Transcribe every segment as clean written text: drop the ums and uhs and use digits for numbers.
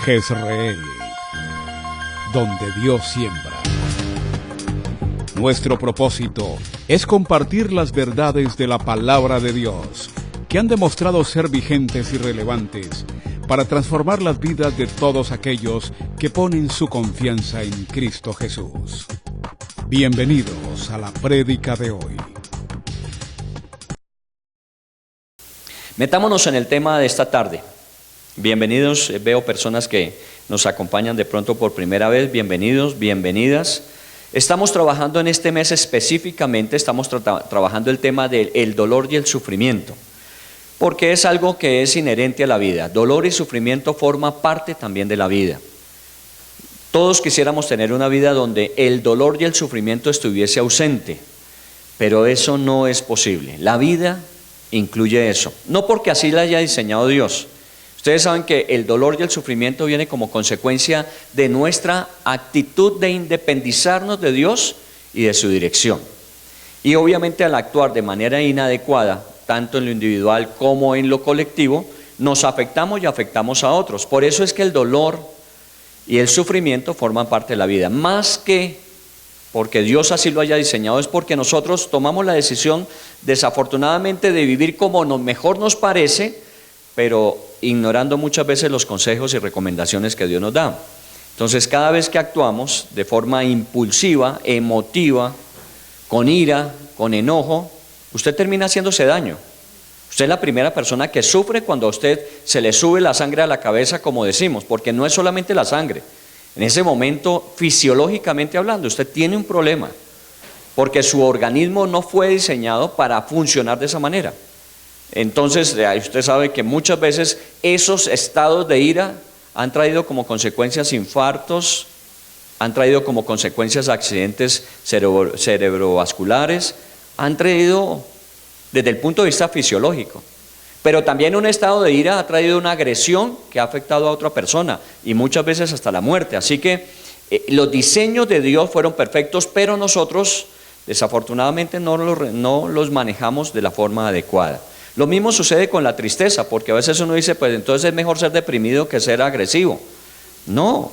Jezreel, donde Dios siembra. Nuestro propósito es compartir las verdades de la palabra de Dios, que han demostrado ser vigentes y relevantes para transformar las vidas de todos aquellos que ponen su confianza en Cristo Jesús. Bienvenidos a la prédica de hoy. Metámonos en el tema de esta tarde. Bienvenidos, veo personas que nos acompañan de pronto por primera vez. Bienvenidos, bienvenidas. Estamos trabajando en este mes específicamente, estamos trabajando el tema del dolor y el sufrimiento, porque es algo que es inherente a la vida. Dolor y sufrimiento forman parte también de la vida. Todos quisiéramos tener una vida donde el dolor y el sufrimiento estuviese ausente, pero eso no es posible. La vida incluye eso, no porque así la haya diseñado Dios. Ustedes saben que el dolor y el sufrimiento viene como consecuencia de nuestra actitud de independizarnos de Dios y de su dirección. Y obviamente al actuar de manera inadecuada, tanto en lo individual como en lo colectivo, nos afectamos y afectamos a otros. Por eso es que el dolor y el sufrimiento forman parte de la vida. Más que porque Dios así lo haya diseñado, es porque nosotros tomamos la decisión, desafortunadamente, de vivir como mejor nos parece, pero ignorando muchas veces los consejos y recomendaciones que Dios nos da. Entonces, cada vez que actuamos de forma impulsiva, emotiva, con ira, con enojo, usted termina haciéndose daño. Usted es la primera persona que sufre cuando a usted se le sube la sangre a la cabeza, como decimos, porque no es solamente la sangre. En ese momento, fisiológicamente hablando, usted tiene un problema, porque su organismo no fue diseñado para funcionar de esa manera. Entonces, usted sabe que muchas veces esos estados de ira han traído como consecuencias infartos, han traído como consecuencias accidentes cerebrovasculares, han traído desde el punto de vista fisiológico. Pero también un estado de ira ha traído una agresión que ha afectado a otra persona y muchas veces hasta la muerte. Así que los diseños de Dios fueron perfectos, pero nosotros desafortunadamente no los manejamos de la forma adecuada. Lo mismo sucede con la tristeza, porque a veces uno dice, pues entonces es mejor ser deprimido que ser agresivo. No,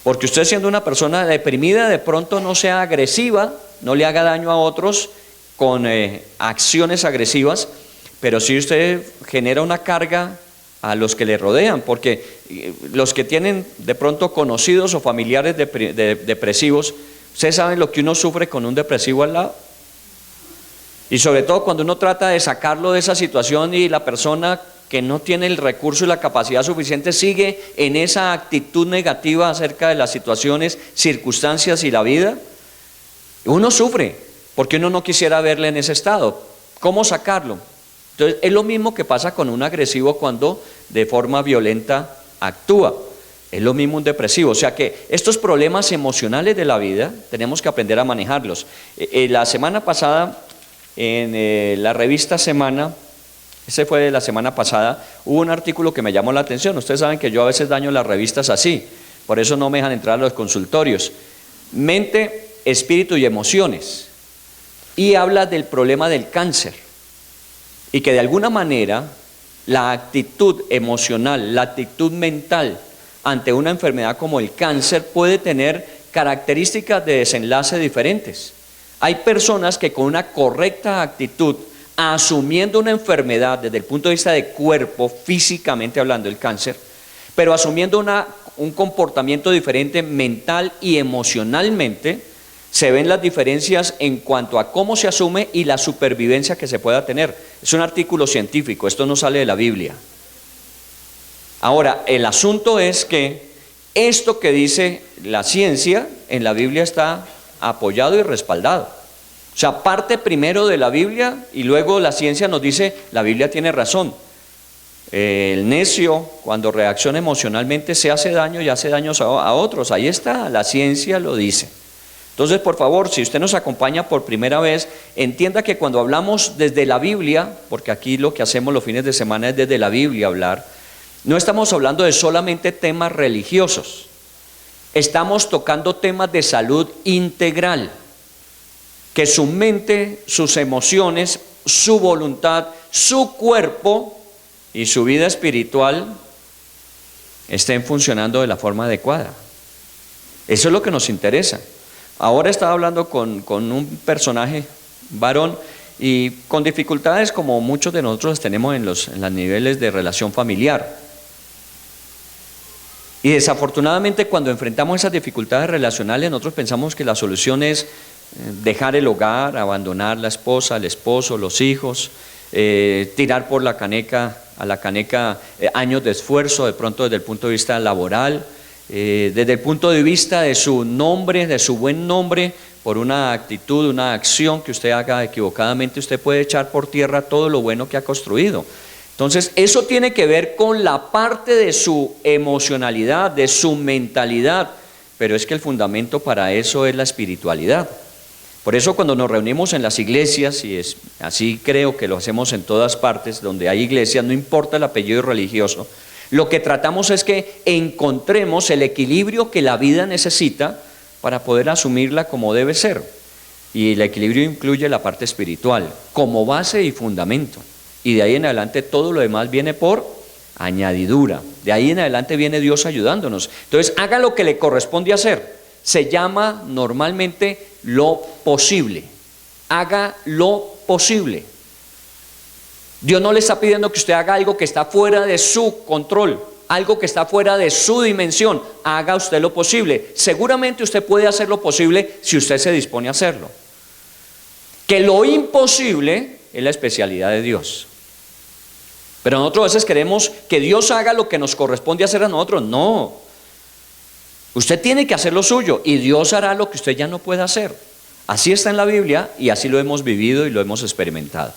porque usted siendo una persona deprimida de pronto no sea agresiva, no le haga daño a otros con acciones agresivas, pero sí usted genera una carga a los que le rodean, porque los que tienen de pronto conocidos o familiares depresivos, ustedes saben lo que uno sufre con un depresivo al lado. Y sobre todo cuando uno trata de sacarlo de esa situación y la persona que no tiene el recurso y la capacidad suficiente sigue en esa actitud negativa acerca de las situaciones, circunstancias y la vida, uno sufre porque uno no quisiera verle en ese estado. ¿Cómo sacarlo? Entonces es lo mismo que pasa con un agresivo cuando de forma violenta actúa. Es lo mismo un depresivo. O sea que estos problemas emocionales de la vida tenemos que aprender a manejarlos. La semana pasada, en la revista Semana, ese fue de la semana pasada, hubo un artículo que me llamó la atención. Ustedes saben que yo a veces daño las revistas así, por eso no me dejan entrar a los consultorios. Mente, espíritu y emociones. Y habla del problema del cáncer. Y que de alguna manera la actitud emocional, la actitud mental ante una enfermedad como el cáncer puede tener características de desenlace diferentes. Hay personas que con una correcta actitud, asumiendo una enfermedad desde el punto de vista de cuerpo, físicamente hablando el cáncer, pero asumiendo un comportamiento diferente mental y emocionalmente, se ven las diferencias en cuanto a cómo se asume y la supervivencia que se pueda tener. Es un artículo científico, esto no sale de la Biblia. Ahora, el asunto es que esto que dice la ciencia en la Biblia está apoyado y respaldado. O sea, parte primero de la Biblia y luego la ciencia nos dice, la Biblia tiene razón. El necio, cuando reacciona emocionalmente, se hace daño y hace daños a otros. Ahí está, la ciencia lo dice. Entonces, por favor, si usted nos acompaña por primera vez, entienda que cuando hablamos desde la Biblia, porque aquí lo que hacemos los fines de semana es desde la Biblia hablar, no estamos hablando de solamente temas religiosos. Estamos tocando temas de salud integral, que su mente, sus emociones, su voluntad, su cuerpo y su vida espiritual estén funcionando de la forma adecuada. Eso es lo que nos interesa. Ahora estaba hablando con un personaje varón y con dificultades como muchos de nosotros tenemos en los niveles de relación familiar. Y desafortunadamente cuando enfrentamos esas dificultades relacionales nosotros pensamos que la solución es dejar el hogar, abandonar la esposa, el esposo, los hijos, tirar por la caneca, a la caneca años de esfuerzo, de pronto desde el punto de vista laboral, desde el punto de vista de su nombre, de su buen nombre, por una actitud, una acción que usted haga equivocadamente, usted puede echar por tierra todo lo bueno que ha construido. Entonces, eso tiene que ver con la parte de su emocionalidad, de su mentalidad, pero es que el fundamento para eso es la espiritualidad. Por eso cuando nos reunimos en las iglesias, y así creo que lo hacemos en todas partes donde hay iglesias, no importa el apellido religioso, lo que tratamos es que encontremos el equilibrio que la vida necesita para poder asumirla como debe ser. Y el equilibrio incluye la parte espiritual como base y fundamento. Y de ahí en adelante todo lo demás viene por añadidura. De ahí en adelante viene Dios ayudándonos. Entonces haga lo que le corresponde hacer. Se llama normalmente lo posible. Haga lo posible. Dios no le está pidiendo que usted haga algo que está fuera de su control, algo que está fuera de su dimensión. Haga usted lo posible. Seguramente usted puede hacer lo posible si usted se dispone a hacerlo. Que lo imposible es la especialidad de Dios. Pero nosotros a veces queremos que Dios haga lo que nos corresponde hacer a nosotros. No. Usted tiene que hacer lo suyo y Dios hará lo que usted ya no puede hacer. Así está en la Biblia y así lo hemos vivido y lo hemos experimentado.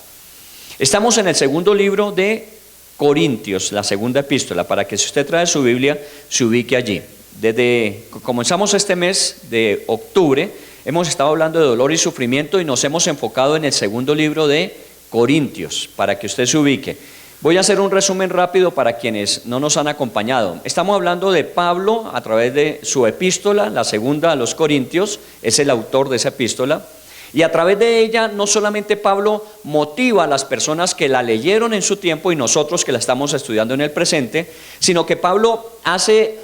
Estamos en el segundo libro de Corintios, la segunda epístola, para que si usted trae su Biblia, se ubique allí. Desde comenzamos este mes de octubre, hemos estado hablando de dolor y sufrimiento y nos hemos enfocado en el segundo libro de Corintios, para que usted se ubique. Voy a hacer un resumen rápido para quienes no nos han acompañado. Estamos hablando de Pablo a través de su epístola, la segunda a los Corintios, es el autor de esa epístola. Y a través de ella no solamente Pablo motiva a las personas que la leyeron en su tiempo y nosotros que la estamos estudiando en el presente, sino que Pablo hace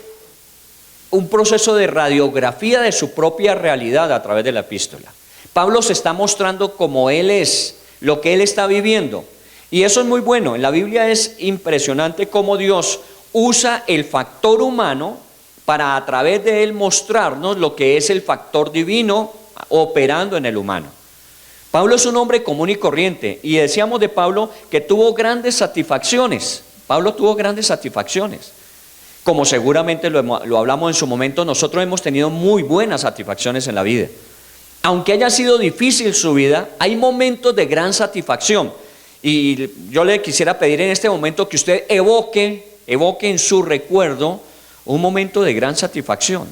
un proceso de radiografía de su propia realidad a través de la epístola. Pablo se está mostrando como él es, lo que él está viviendo. Y eso es muy bueno. En la Biblia es impresionante cómo Dios usa el factor humano para a través de él mostrarnos lo que es el factor divino operando en el humano. Pablo es un hombre común y corriente y decíamos de Pablo que tuvo grandes satisfacciones. Pablo tuvo grandes satisfacciones. Como seguramente lo hablamos en su momento, nosotros hemos tenido muy buenas satisfacciones en la vida. Aunque haya sido difícil su vida, hay momentos de gran satisfacción. Y yo le quisiera pedir en este momento que usted evoque en su recuerdo un momento de gran satisfacción.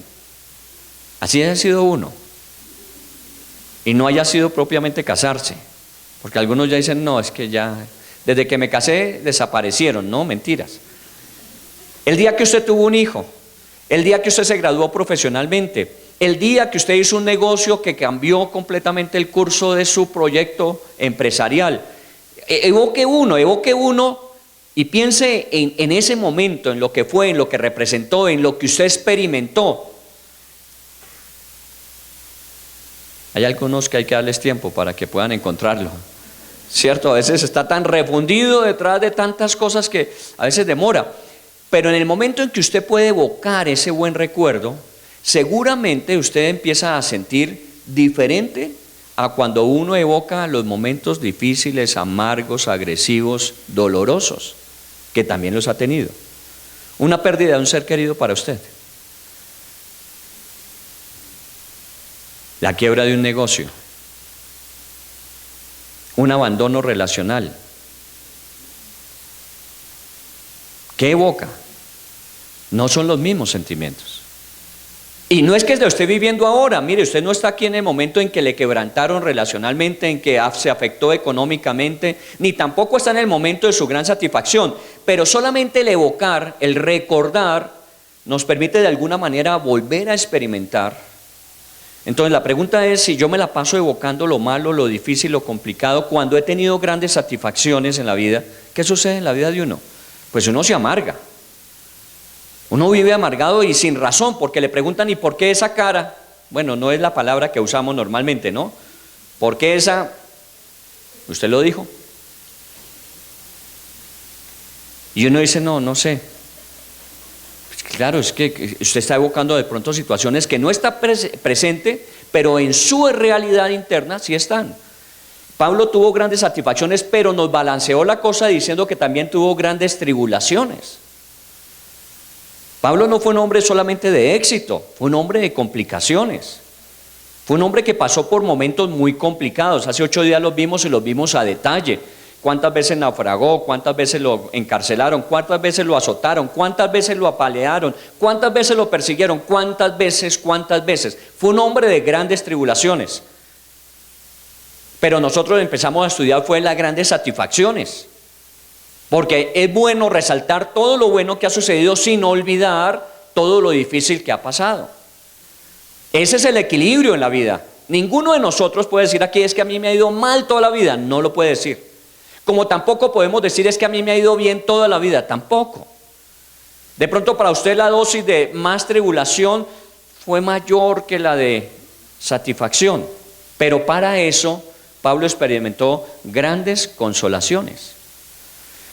Así haya sido uno. Y no haya sido propiamente casarse. Porque algunos ya dicen, no, es que ya, desde que me casé desaparecieron. No, mentiras. El día que usted tuvo un hijo, el día que usted se graduó profesionalmente, el día que usted hizo un negocio que cambió completamente el curso de su proyecto empresarial. Evoque uno y piense en ese momento, en lo que fue, en lo que representó, en lo que usted experimentó. Hay algunos que hay que darles tiempo para que puedan encontrarlo, ¿cierto? A veces está tan refundido detrás de tantas cosas que a veces demora. Pero en el momento en que usted puede evocar ese buen recuerdo, seguramente usted empieza a sentir diferente a cuando uno evoca los momentos difíciles, amargos, agresivos, dolorosos, que también los ha tenido. Una pérdida de un ser querido para usted. La quiebra de un negocio. Un abandono relacional. ¿Qué evoca? No son los mismos sentimientos. Y no es que lo esté viviendo ahora. Mire, usted no está aquí en el momento en que le quebrantaron relacionalmente, en que se afectó económicamente, ni tampoco está en el momento de su gran satisfacción. Pero solamente el evocar, el recordar, nos permite de alguna manera volver a experimentar. Entonces la pregunta es, si yo me la paso evocando lo malo, lo difícil, lo complicado, cuando he tenido grandes satisfacciones en la vida, ¿qué sucede en la vida de uno? Pues uno se amarga. Uno vive amargado y sin razón, porque le preguntan, ¿y por qué esa cara? Bueno, no es la palabra que usamos normalmente, ¿no? ¿Por qué esa? Usted lo dijo. Y uno dice, no sé. Pues claro, es que usted está evocando de pronto situaciones que no está presente, pero en su realidad interna sí están. Pablo tuvo grandes satisfacciones, pero nos balanceó la cosa diciendo que también tuvo grandes tribulaciones. Pablo no fue un hombre solamente de éxito, fue un hombre de complicaciones. Fue un hombre que pasó por momentos muy complicados. Hace 8 días los vimos y los vimos a detalle. Cuántas veces naufragó, cuántas veces lo encarcelaron, cuántas veces lo azotaron, cuántas veces lo apalearon, cuántas veces lo persiguieron, cuántas veces. Fue un hombre de grandes tribulaciones. Pero nosotros empezamos a estudiar fue las grandes satisfacciones. Porque es bueno resaltar todo lo bueno que ha sucedido sin olvidar todo lo difícil que ha pasado. Ese es el equilibrio en la vida. Ninguno de nosotros puede decir aquí es que a mí me ha ido mal toda la vida, no lo puede decir. Como tampoco podemos decir es que a mí me ha ido bien toda la vida, tampoco. De pronto para usted la dosis de más tribulación fue mayor que la de satisfacción, pero para eso Pablo experimentó grandes consolaciones.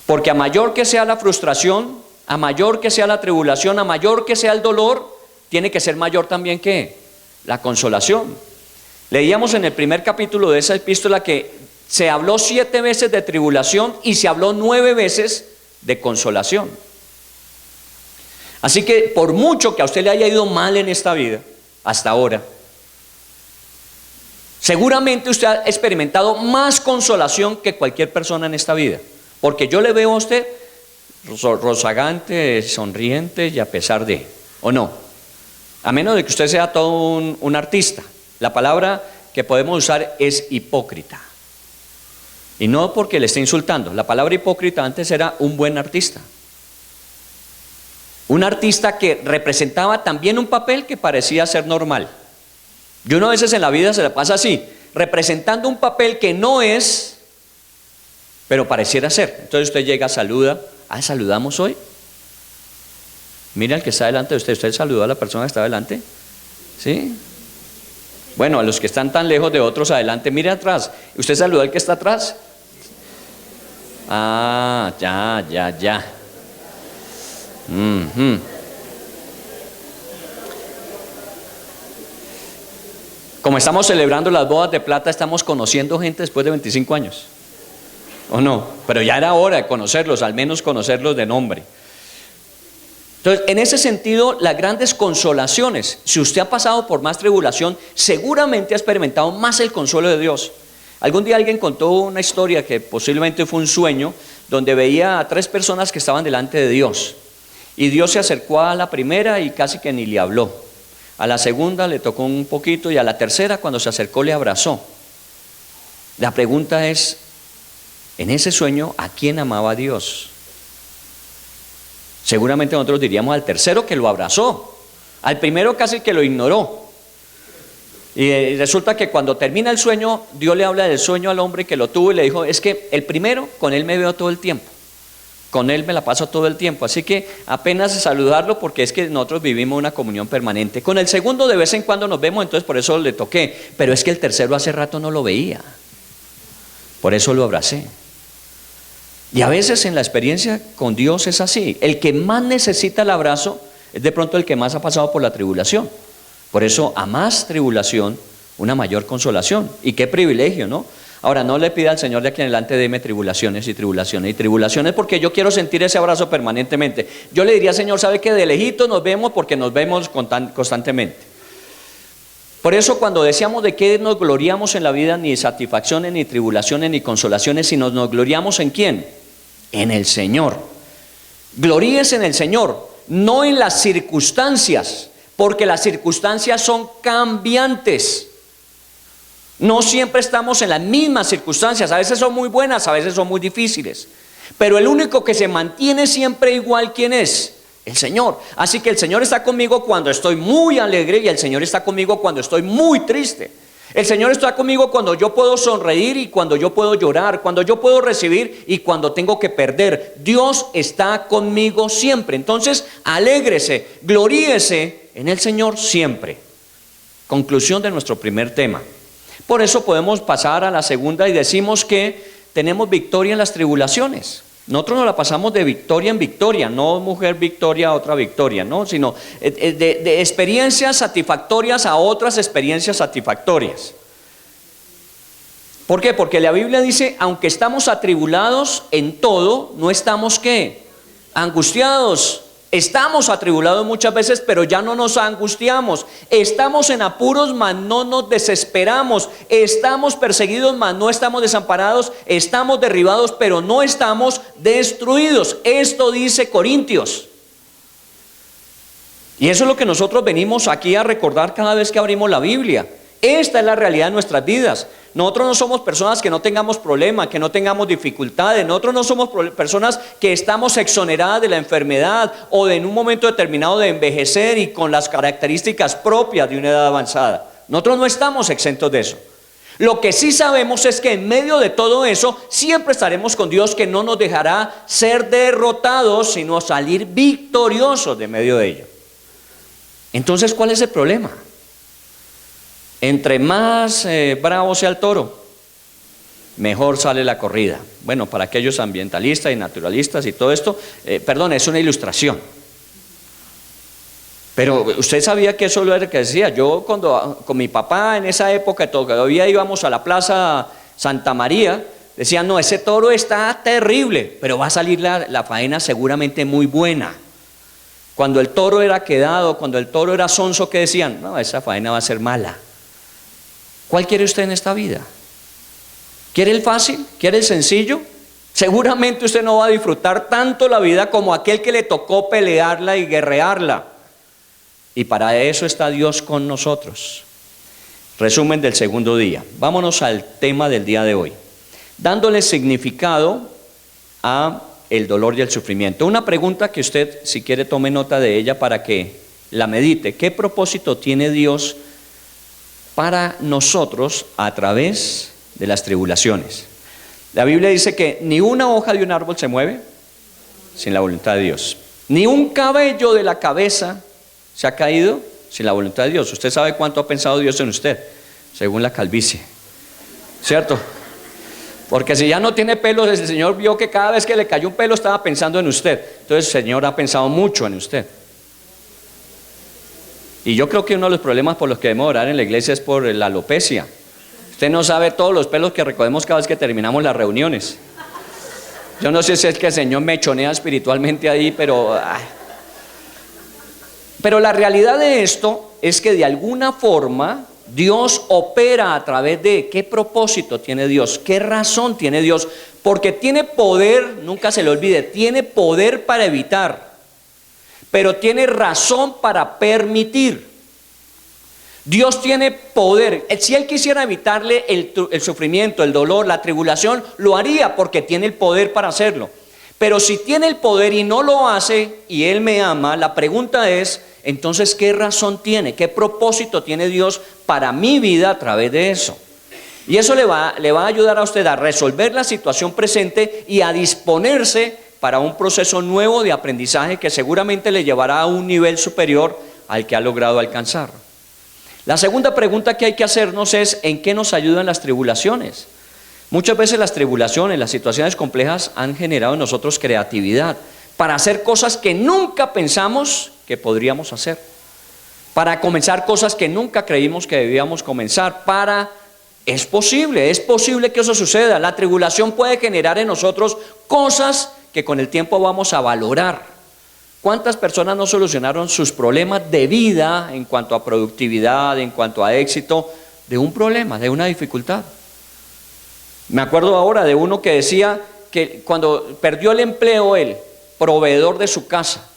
Porque a mayor que sea la frustración, a mayor que sea la tribulación, a mayor que sea el dolor, tiene que ser mayor también que la consolación. Leíamos en el primer capítulo de esa epístola que se habló 7 veces de tribulación y se habló 9 veces de consolación. Así que por mucho que a usted le haya ido mal en esta vida, hasta ahora, seguramente usted ha experimentado más consolación que cualquier persona en esta vida. Porque yo le veo a usted rozagante, sonriente y a pesar de, ¿o no? A menos de que usted sea todo un artista. La palabra que podemos usar es hipócrita. Y no porque le esté insultando. La palabra hipócrita antes era un buen artista. Un artista que representaba también un papel que parecía ser normal. Y uno a veces en la vida se le pasa así, representando un papel que no es, pero pareciera ser. Entonces usted llega, saluda. ¿Saludamos hoy? Mira al que está delante de usted. ¿Usted saludó a la persona que está delante? ¿Sí? Bueno, a los que están tan lejos de otros adelante, mire atrás. ¿Usted saludó al que está atrás? Ya. Como estamos celebrando las bodas de plata, estamos conociendo gente después de 25 años. ¿O no? Pero ya era hora de conocerlos, al menos conocerlos de nombre. Entonces, en ese sentido, las grandes consolaciones, si usted ha pasado por más tribulación, seguramente ha experimentado más el consuelo de Dios. Algún día alguien contó una historia que posiblemente fue un sueño, donde veía a 3 personas que estaban delante de Dios. Y Dios se acercó a la primera y casi que ni le habló. A la segunda le tocó un poquito y a la tercera cuando se acercó le abrazó. La pregunta es, en ese sueño, ¿a quién amaba Dios? Seguramente nosotros diríamos al tercero que lo abrazó, al primero casi que lo ignoró. Y resulta que cuando termina el sueño, Dios le habla del sueño al hombre que lo tuvo y le dijo, es que el primero, con él me veo todo el tiempo, con él me la paso todo el tiempo, así que apenas saludarlo porque es que nosotros vivimos una comunión permanente. Con el segundo de vez en cuando nos vemos, entonces por eso le toqué, pero es que el tercero hace rato no lo veía, por eso lo abracé. Y a veces en la experiencia con Dios es así. El que más necesita el abrazo es de pronto el que más ha pasado por la tribulación. Por eso a más tribulación, una mayor consolación. Y qué privilegio, ¿no? Ahora no le pida al Señor de aquí en adelante deme tribulaciones y tribulaciones y tribulaciones porque yo quiero sentir ese abrazo permanentemente. Yo le diría, Señor, ¿sabe que de lejito nos vemos porque nos vemos constantemente? Por eso cuando decíamos de qué nos gloriamos en la vida, ni satisfacciones, ni tribulaciones, ni consolaciones, sino nos gloriamos ¿en quién? En el Señor. Gloríese en el Señor, no en las circunstancias, porque las circunstancias son cambiantes. No siempre estamos en las mismas circunstancias, a veces son muy buenas, a veces son muy difíciles. Pero el único que se mantiene siempre igual, ¿quién es? El Señor. Así que el Señor está conmigo cuando estoy muy alegre y el Señor está conmigo cuando estoy muy triste. El Señor está conmigo cuando yo puedo sonreír y cuando yo puedo llorar, cuando yo puedo recibir y cuando tengo que perder. Dios está conmigo siempre. Entonces, alégrese, gloríese en el Señor siempre. Conclusión de nuestro primer tema. Por eso podemos pasar a la segunda y decimos que tenemos victoria en las tribulaciones. Nosotros nos la pasamos de victoria en victoria, no mujer victoria a otra victoria, ¿no? Sino de experiencias satisfactorias a otras experiencias satisfactorias. ¿Por qué? Porque la Biblia dice, aunque estamos atribulados en todo, no estamos ¿qué? Angustiados. Estamos atribulados muchas veces, pero ya no nos angustiamos. Estamos en apuros, mas no nos desesperamos. Estamos perseguidos, mas no estamos desamparados. Estamos derribados, pero no estamos destruidos. Esto dice Corintios. Y eso es lo que nosotros venimos aquí a recordar cada vez que abrimos la Biblia. Esta es la realidad de nuestras vidas. Nosotros no somos personas que no tengamos problemas, que no tengamos dificultades. Nosotros no somos personas que estamos exoneradas de la enfermedad o en un momento determinado de envejecer y con las características propias de una edad avanzada. Nosotros no estamos exentos de eso. Lo que sí sabemos es que en medio de todo eso siempre estaremos con Dios, que no nos dejará ser derrotados, sino salir victoriosos de medio de ello. Entonces, ¿cuál es el problema? Entre más bravo sea el toro, mejor sale la corrida. Bueno, para aquellos ambientalistas y naturalistas y todo esto, perdón, es una ilustración. Pero usted sabía que eso es lo que decía. Yo con mi papá en esa época todavía íbamos a la Plaza Santa María, decían, no, ese toro está terrible, pero va a salir la faena seguramente muy buena. Cuando el toro era quedado, cuando el toro era sonso, ¿qué decían? No, esa faena va a ser mala. ¿Cuál quiere usted en esta vida? ¿Quiere el fácil? ¿Quiere el sencillo? Seguramente usted no va a disfrutar tanto la vida como aquel que le tocó pelearla y guerrearla. Y para eso está Dios con nosotros. Resumen del segundo día. Vámonos al tema del día de hoy. Dándole significado a el dolor y el sufrimiento. Una pregunta que usted, si quiere, tome nota de ella para que la medite. ¿Qué propósito tiene Dios para nosotros a través de las tribulaciones? La Biblia dice que ni una hoja de un árbol se mueve sin la voluntad de Dios. Ni un cabello de la cabeza se ha caído sin la voluntad de Dios. Usted sabe cuánto ha pensado Dios en usted, según la calvicie, ¿cierto? Porque si ya no tiene pelo, el Señor vio que cada vez que le cayó un pelo estaba pensando en usted. Entonces el Señor ha pensado mucho en usted. Y yo creo que uno de los problemas por los que debemos orar en la iglesia es por la alopecia. Usted no sabe todos los pelos que recogemos cada vez que terminamos las reuniones. Yo no sé si es que el Señor me chonea espiritualmente ahí, pero la realidad de esto es que de alguna forma Dios opera a través de qué propósito tiene Dios, qué razón tiene Dios, porque tiene poder, nunca se le olvide, tiene poder para evitar, pero tiene razón para permitir. Dios tiene poder. Si Él quisiera evitarle el sufrimiento, el dolor, la tribulación, lo haría porque tiene el poder para hacerlo. Pero si tiene el poder y no lo hace y Él me ama, la pregunta es, entonces, ¿qué razón tiene? ¿Qué propósito tiene Dios para mi vida a través de eso? Y eso le va a ayudar a usted a resolver la situación presente y a disponerse para un proceso nuevo de aprendizaje que seguramente le llevará a un nivel superior al que ha logrado alcanzar. La segunda pregunta que hay que hacernos es, ¿en qué nos ayudan las tribulaciones? Muchas veces las tribulaciones, las situaciones complejas han generado en nosotros creatividad para hacer cosas que nunca pensamos que podríamos hacer, para comenzar cosas que nunca creímos que debíamos comenzar, es posible que eso suceda. La tribulación puede generar en nosotros cosas que con el tiempo vamos a valorar. ¿Cuántas personas no solucionaron sus problemas de vida en cuanto a productividad, en cuanto a éxito, de un problema, de una dificultad? Me acuerdo ahora de uno que decía que cuando perdió el empleo él, proveedor de su casa,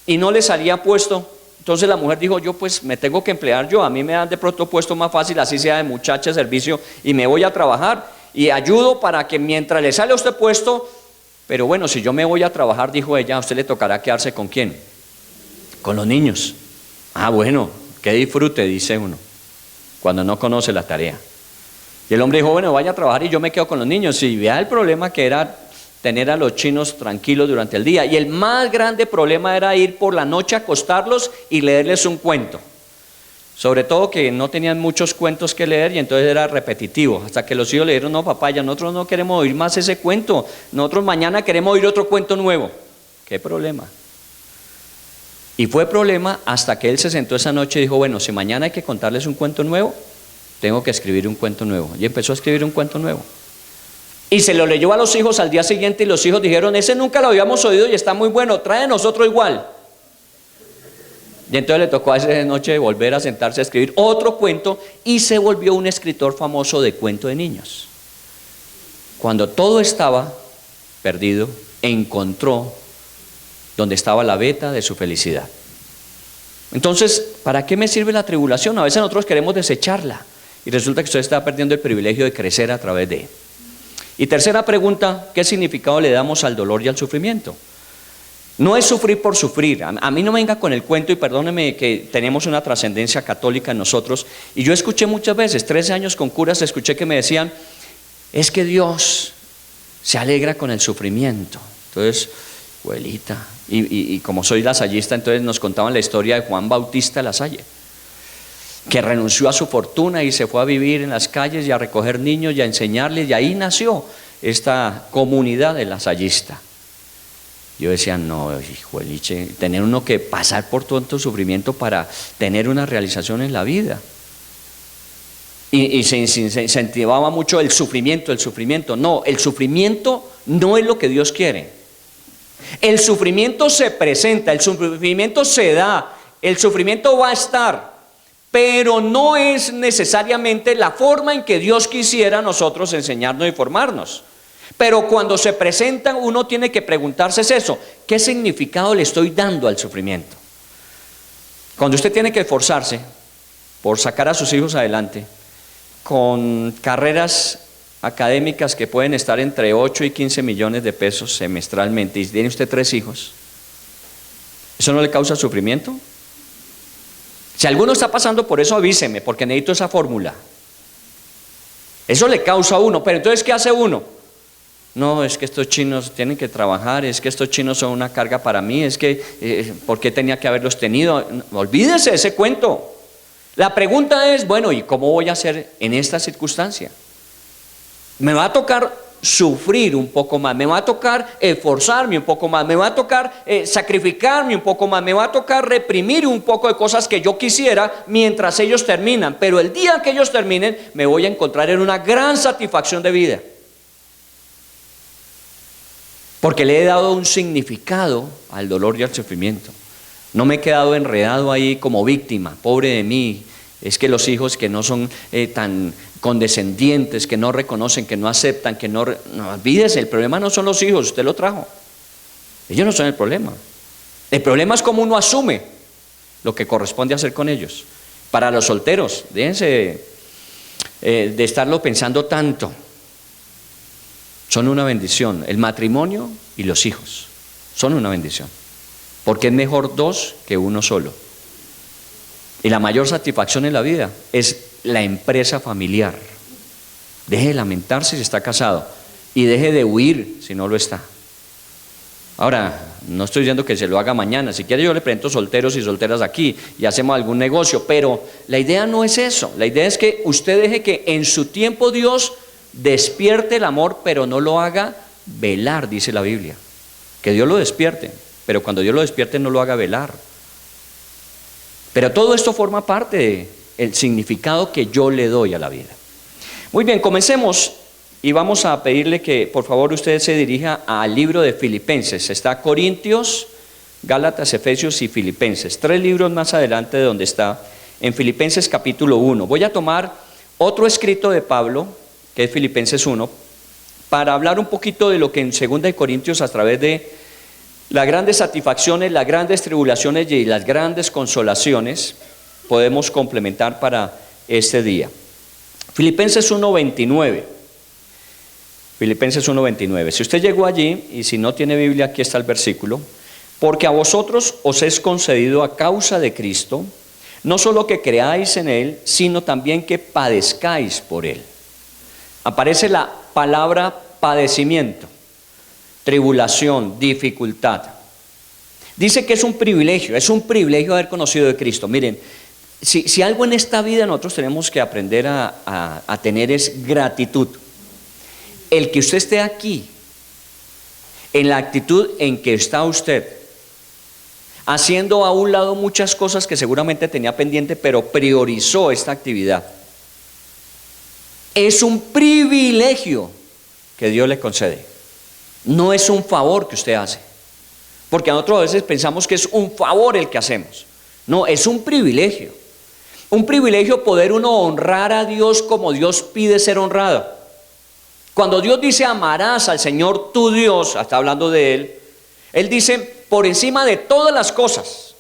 y no le salía puesto, entonces la mujer dijo, yo pues me tengo que emplear yo, a mí me dan de pronto puesto más fácil, así sea de muchacha de servicio, y me voy a trabajar, y ayudo para que mientras le sale a usted puesto, pero bueno, si yo me voy a trabajar, dijo ella, a usted le tocará quedarse ¿con quién? Con los niños. Ah, bueno, que disfrute, dice uno. cuando no conoce la tarea. Y el hombre dijo, bueno, vaya a trabajar y yo me quedo con los niños. Y vea el problema que era tener a los chinos tranquilos durante el día. Y el más grande problema era ir por la noche a acostarlos y leerles un cuento. Sobre todo que no tenían muchos cuentos que leer y entonces era repetitivo. Hasta que los hijos le dijeron, no papá, ya nosotros no queremos oír más ese cuento. Nosotros mañana queremos oír otro cuento nuevo. ¿Qué problema? Y fue problema hasta que él se sentó esa noche y dijo, bueno, si mañana hay que contarles un cuento nuevo, tengo que escribir un cuento nuevo. Y empezó a escribir un cuento nuevo. Y se lo leyó a los hijos al día siguiente y los hijos dijeron, ese nunca lo habíamos oído y está muy bueno, tráenos otro igual. Y entonces le tocó a esa noche volver a sentarse a escribir otro cuento y se volvió un escritor famoso de cuento de niños. Cuando todo estaba perdido, encontró donde estaba la veta de su felicidad. Entonces, ¿para qué me sirve la tribulación? A veces nosotros queremos desecharla y resulta que usted está perdiendo el privilegio de crecer a través de él. Y tercera pregunta, ¿qué significado le damos al dolor y al sufrimiento? No es sufrir por sufrir. A mí no me venga con el cuento y perdóneme que tenemos una trascendencia católica en nosotros. Y yo escuché muchas veces, 13 años con curas, escuché que me decían, es que Dios se alegra con el sufrimiento. Entonces, abuelita, y como soy lasallista, entonces nos contaban la historia de Juan Bautista Lasalle, que renunció a su fortuna y se fue a vivir en las calles y a recoger niños y a enseñarles, y ahí nació esta comunidad de lasallista. Yo decía, no, hijo, tener uno que pasar por tanto sufrimiento para tener una realización en la vida. Y se incentivaba mucho el sufrimiento. No, el sufrimiento no es lo que Dios quiere. El sufrimiento se presenta, el sufrimiento se da, el sufrimiento va a estar, pero no es necesariamente la forma en que Dios quisiera nosotros enseñarnos y formarnos. Pero cuando se presenta, uno tiene que preguntarse eso, ¿qué significado le estoy dando al sufrimiento? Cuando usted tiene que esforzarse por sacar a sus hijos adelante, con carreras académicas que pueden estar entre 8 y 15 millones de pesos semestralmente, y tiene usted 3 hijos, ¿eso no le causa sufrimiento? Si alguno está pasando por eso, avíseme, porque necesito esa fórmula. Eso le causa a uno, pero entonces ¿qué hace uno? No, es que estos chinos tienen que trabajar, es que estos chinos son una carga para mí, es que, ¿por qué tenía que haberlos tenido? Olvídese de ese cuento. La pregunta es, bueno, ¿y cómo voy a hacer en esta circunstancia? Me va a tocar sufrir un poco más, me va a tocar esforzarme un poco más, me va a tocar sacrificarme un poco más, me va a tocar reprimir un poco de cosas que yo quisiera mientras ellos terminan, pero el día que ellos terminen me voy a encontrar en una gran satisfacción de vida, porque le he dado un significado al dolor y al sufrimiento. No me he quedado enredado ahí como víctima, pobre de mí. Es que los hijos que no son tan condescendientes, que no reconocen, que no aceptan, que no olvídese, el problema no son los hijos, usted lo trajo. Ellos no son el problema. El problema es cómo uno asume lo que corresponde hacer con ellos. Para los solteros, déjense de estarlo pensando tanto. Son una bendición. El matrimonio y los hijos son una bendición. Porque es mejor 2 que 1 solo. Y la mayor satisfacción en la vida es la empresa familiar. Deje de lamentarse si está casado y deje de huir si no lo está. Ahora, no estoy diciendo que se lo haga mañana. Si quiere yo le presento solteros y solteras aquí y hacemos algún negocio, pero la idea no es eso. La idea es que usted deje que en su tiempo Dios despierte el amor, pero no lo haga velar, dice la Biblia. Que Dios lo despierte, pero cuando Dios lo despierte no lo haga velar. Pero todo esto forma parte del significado que yo le doy a la vida. Muy bien, comencemos y vamos a pedirle que por favor usted se dirija al libro de Filipenses. Está Corintios, Gálatas, Efesios y Filipenses. 3 libros más adelante de donde está, en Filipenses capítulo 1. Voy a tomar otro escrito de Pablo, que es Filipenses 1, para hablar un poquito de lo que en 2 Corintios, a través de las grandes satisfacciones, las grandes tribulaciones y las grandes consolaciones, podemos complementar para este día. Filipenses 1:29. Filipenses 1:29. Si usted llegó allí, y si no tiene Biblia, aquí está el versículo. Porque a vosotros os es concedido a causa de Cristo No solo que creáis en Él, sino también que padezcáis por Él. Aparece la palabra padecimiento, tribulación, dificultad. Dice que es un privilegio haber conocido de Cristo. Miren, si algo en esta vida nosotros tenemos que aprender a tener es gratitud. El que usted esté aquí, en la actitud en que está usted, haciendo a un lado muchas cosas que seguramente tenía pendiente, pero priorizó esta actividad, es un privilegio que Dios le concede. No es un favor que usted hace, porque nosotros a veces pensamos que es un favor el que hacemos. No, es un privilegio. Un privilegio poder uno honrar a Dios como Dios pide ser honrado. Cuando Dios dice amarás al Señor tu Dios, está hablando de Él, Él dice por encima de todas las cosas,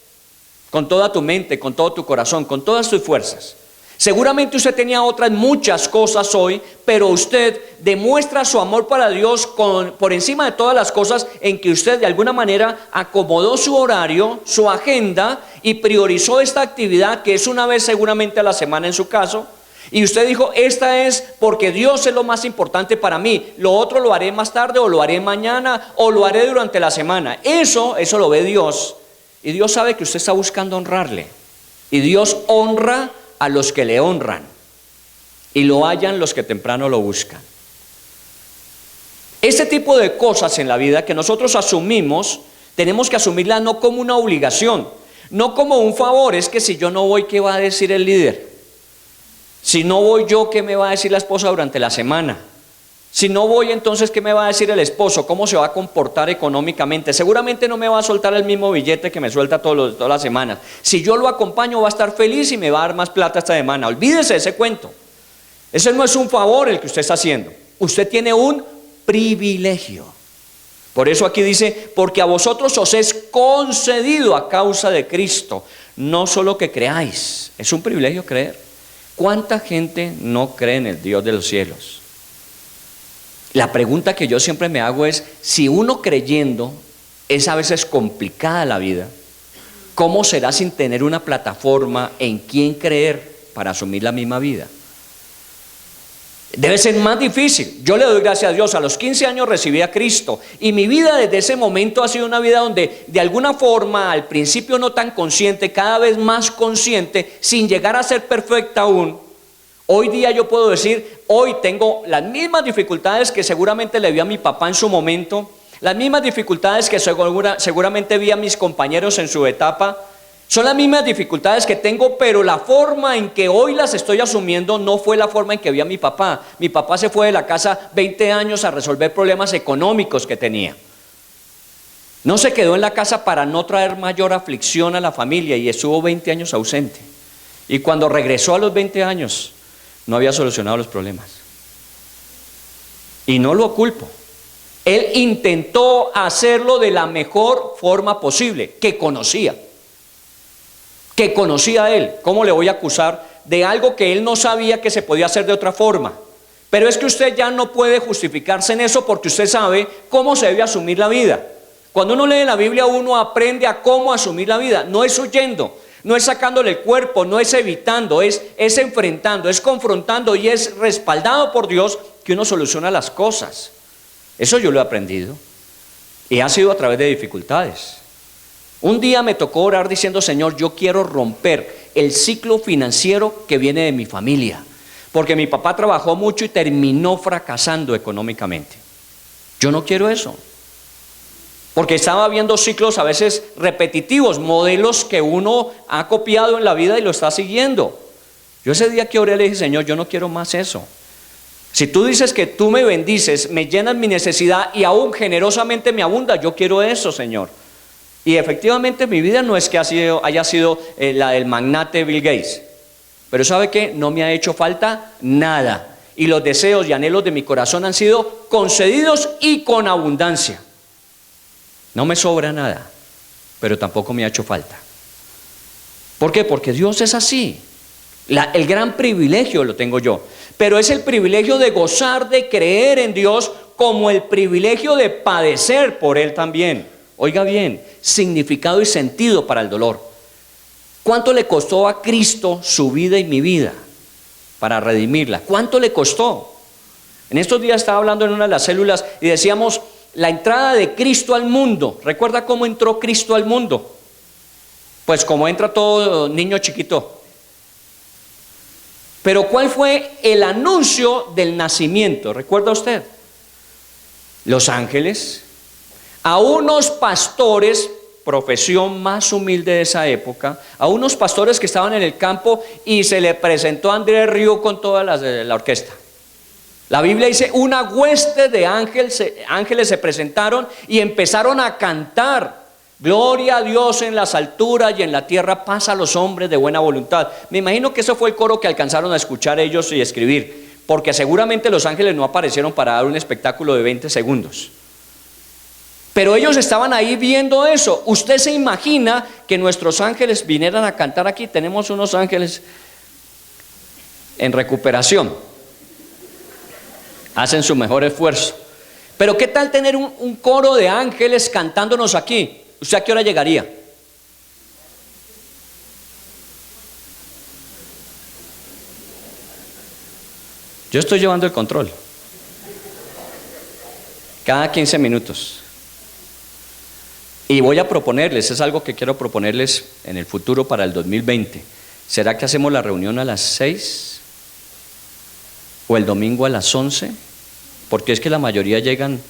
con toda tu mente, con todo tu corazón, con todas tus fuerzas. Seguramente usted tenía otras muchas cosas hoy, pero usted demuestra su amor para Dios por encima de todas las cosas, en que usted de alguna manera acomodó su horario, su agenda, y priorizó esta actividad que es una vez seguramente a la semana en su caso. Y usted dijo, esta es porque Dios es lo más importante para mí. Lo otro lo haré más tarde, o lo haré mañana, o lo haré durante la semana. Eso lo ve Dios. Y Dios sabe que usted está buscando honrarle. Y Dios honra a los que le honran, y lo hallan los que temprano lo buscan. Este tipo de cosas en la vida que nosotros asumimos, tenemos que asumirlas no como una obligación, no como un favor. Es que si yo no voy, ¿qué va a decir el líder? Si no voy yo, ¿qué me va a decir la esposa durante la semana? Si no voy, entonces, ¿qué me va a decir el esposo? ¿Cómo se va a comportar económicamente? Seguramente no me va a soltar el mismo billete que me suelta todas las semanas. Si yo lo acompaño, va a estar feliz y me va a dar más plata esta semana. Olvídese de ese cuento. Ese no es un favor el que usted está haciendo. Usted tiene un privilegio. Por eso aquí dice, porque a vosotros os es concedido a causa de Cristo, no solo que creáis. Es un privilegio creer. ¿Cuánta gente no cree en el Dios de los cielos? La pregunta que yo siempre me hago es, si uno creyendo es a veces complicada la vida, ¿cómo será sin tener una plataforma en quién creer para asumir la misma vida? Debe ser más difícil. Yo le doy gracias a Dios, a los 15 años recibí a Cristo, y mi vida desde ese momento ha sido una vida donde de alguna forma, al principio no tan consciente, cada vez más consciente, sin llegar a ser perfecta aún. Hoy día yo puedo decir, hoy tengo las mismas dificultades que seguramente le vi a mi papá en su momento, las mismas dificultades que seguramente vi a mis compañeros en su etapa. Son las mismas dificultades que tengo, pero la forma en que hoy las estoy asumiendo no fue la forma en que vi a mi papá. Mi papá se fue de la casa 20 años a resolver problemas económicos que tenía. No se quedó en la casa para no traer mayor aflicción a la familia, y estuvo 20 años ausente. Y cuando regresó a los 20 años, no había solucionado los problemas. Y no lo culpo. Él intentó hacerlo de la mejor forma posible, que conocía a él. ¿Cómo le voy a acusar de algo que él no sabía que se podía hacer de otra forma? Pero es que usted ya no puede justificarse en eso, porque usted sabe cómo se debe asumir la vida. Cuando uno lee la Biblia, uno aprende a cómo asumir la vida. No es huyendo, no es sacándole el cuerpo, no es evitando, es enfrentando, es confrontando, y es respaldado por Dios que uno soluciona las cosas. Eso yo lo he aprendido, y ha sido a través de dificultades. Un día me tocó orar diciendo, Señor, yo quiero romper el ciclo financiero que viene de mi familia, porque mi papá trabajó mucho y terminó fracasando económicamente. Yo no quiero eso, porque estaba viendo ciclos a veces repetitivos, modelos que uno ha copiado en la vida y lo está siguiendo. Yo ese día que oré le dije, Señor, yo no quiero más eso. Si tú dices que tú me bendices, me llenas mi necesidad y aún generosamente me abunda, yo quiero eso, Señor. Y efectivamente mi vida no es que haya sido la del magnate Bill Gates, pero ¿sabe qué? No me ha hecho falta nada, y los deseos y anhelos de mi corazón han sido concedidos y con abundancia. No me sobra nada, pero tampoco me ha hecho falta. ¿Por qué? Porque Dios es así. El gran privilegio lo tengo yo, pero es el privilegio de gozar, de creer en Dios, como el privilegio de padecer por Él también. Oiga bien, significado y sentido para el dolor. ¿Cuánto le costó a Cristo su vida y mi vida para redimirla? ¿Cuánto le costó? En estos días estaba hablando en una de las células y decíamos la entrada de Cristo al mundo. ¿Recuerda cómo entró Cristo al mundo? Pues como entra todo niño chiquito. Pero ¿cuál fue el anuncio del nacimiento? ¿Recuerda usted? Los ángeles, a unos pastores, profesión más humilde de esa época, a unos pastores que estaban en el campo y se le presentó a Andrés Rieu con toda la orquesta. La Biblia dice, una hueste de ángeles se presentaron y empezaron a cantar. Gloria a Dios en las alturas y en la tierra paz a los hombres de buena voluntad. Me imagino que eso fue el coro que alcanzaron a escuchar ellos y escribir, porque seguramente los ángeles no aparecieron para dar un espectáculo de 20 segundos. Pero ellos estaban ahí viendo eso. ¿Usted se imagina que nuestros ángeles vinieran a cantar aquí? Tenemos unos ángeles en recuperación. Hacen su mejor esfuerzo. Pero ¿qué tal tener un coro de ángeles cantándonos aquí? ¿Usted a qué hora llegaría? Yo estoy llevando el control. Cada 15 minutos. Y voy a proponerles, es algo que quiero proponerles en el futuro para el 2020. ¿Será que hacemos la reunión a las 6? ¿O el domingo a las 11? Porque es que la mayoría llegan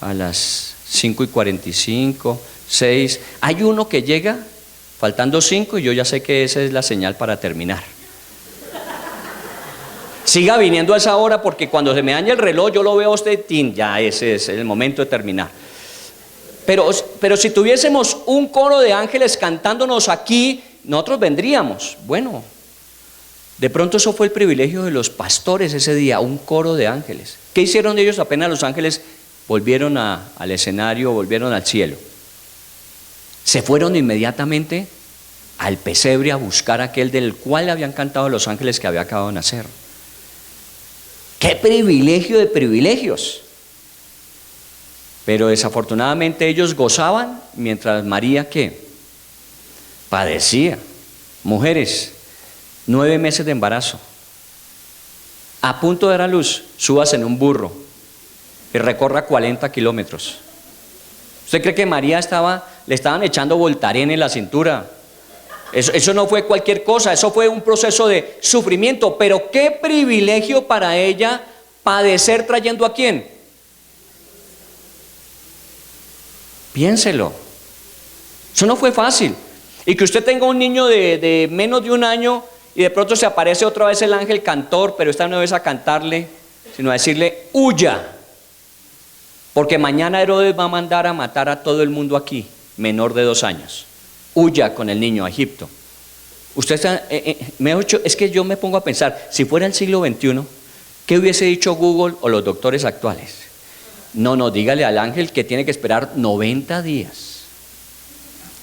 a las 5:45, 6. Hay uno que llega faltando 5 y yo ya sé que esa es la señal para terminar. Siga viniendo a esa hora porque cuando se me daña el reloj yo lo veo a usted, ya ese es el momento de terminar. Pero si tuviésemos un coro de ángeles cantándonos aquí, nosotros vendríamos. Bueno, de pronto eso fue el privilegio de los pastores ese día, un coro de ángeles. ¿Qué hicieron ellos apenas los ángeles volvieron al escenario, volvieron al cielo? Se fueron inmediatamente al pesebre a buscar aquel del cual habían cantado los ángeles que había acabado de nacer. ¡Qué privilegio de privilegios! Pero desafortunadamente ellos gozaban mientras María, ¿qué? Padecía. Mujeres, 9 meses de embarazo, a punto de dar a luz, súbase en un burro y recorra 40 kilómetros. ¿Usted cree que María le estaban echando Voltaren en la cintura? Eso no fue cualquier cosa, eso fue un proceso de sufrimiento. Pero qué privilegio para ella padecer trayendo ¿a quién? Piénselo. Eso no fue fácil. Y que usted tenga un niño de menos de 1 año y de pronto se aparece otra vez el ángel cantor, pero esta no es a cantarle, sino a decirle, huya. Porque mañana Herodes va a mandar a matar a todo el mundo aquí, menor de 2 años. Huya con el niño a Egipto. Usted está, es que yo me pongo a pensar, si fuera el siglo XXI, ¿qué hubiese dicho Google o los doctores actuales? No, dígale al ángel que tiene que esperar 90 días,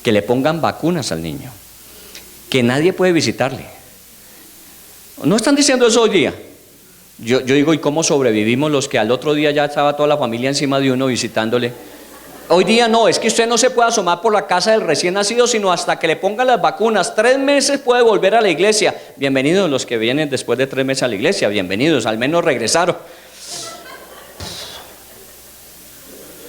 que le pongan vacunas al niño, que nadie puede visitarle. ¿No están diciendo eso hoy día? Yo digo, ¿y cómo sobrevivimos los que al otro día ya estaba toda la familia encima de uno visitándole? Hoy día no, es que usted no se puede asomar por la casa del recién nacido, sino hasta que le pongan las vacunas. 3 meses puede volver a la iglesia. Bienvenidos los que vienen después de 3 meses a la iglesia, bienvenidos, al menos regresaron.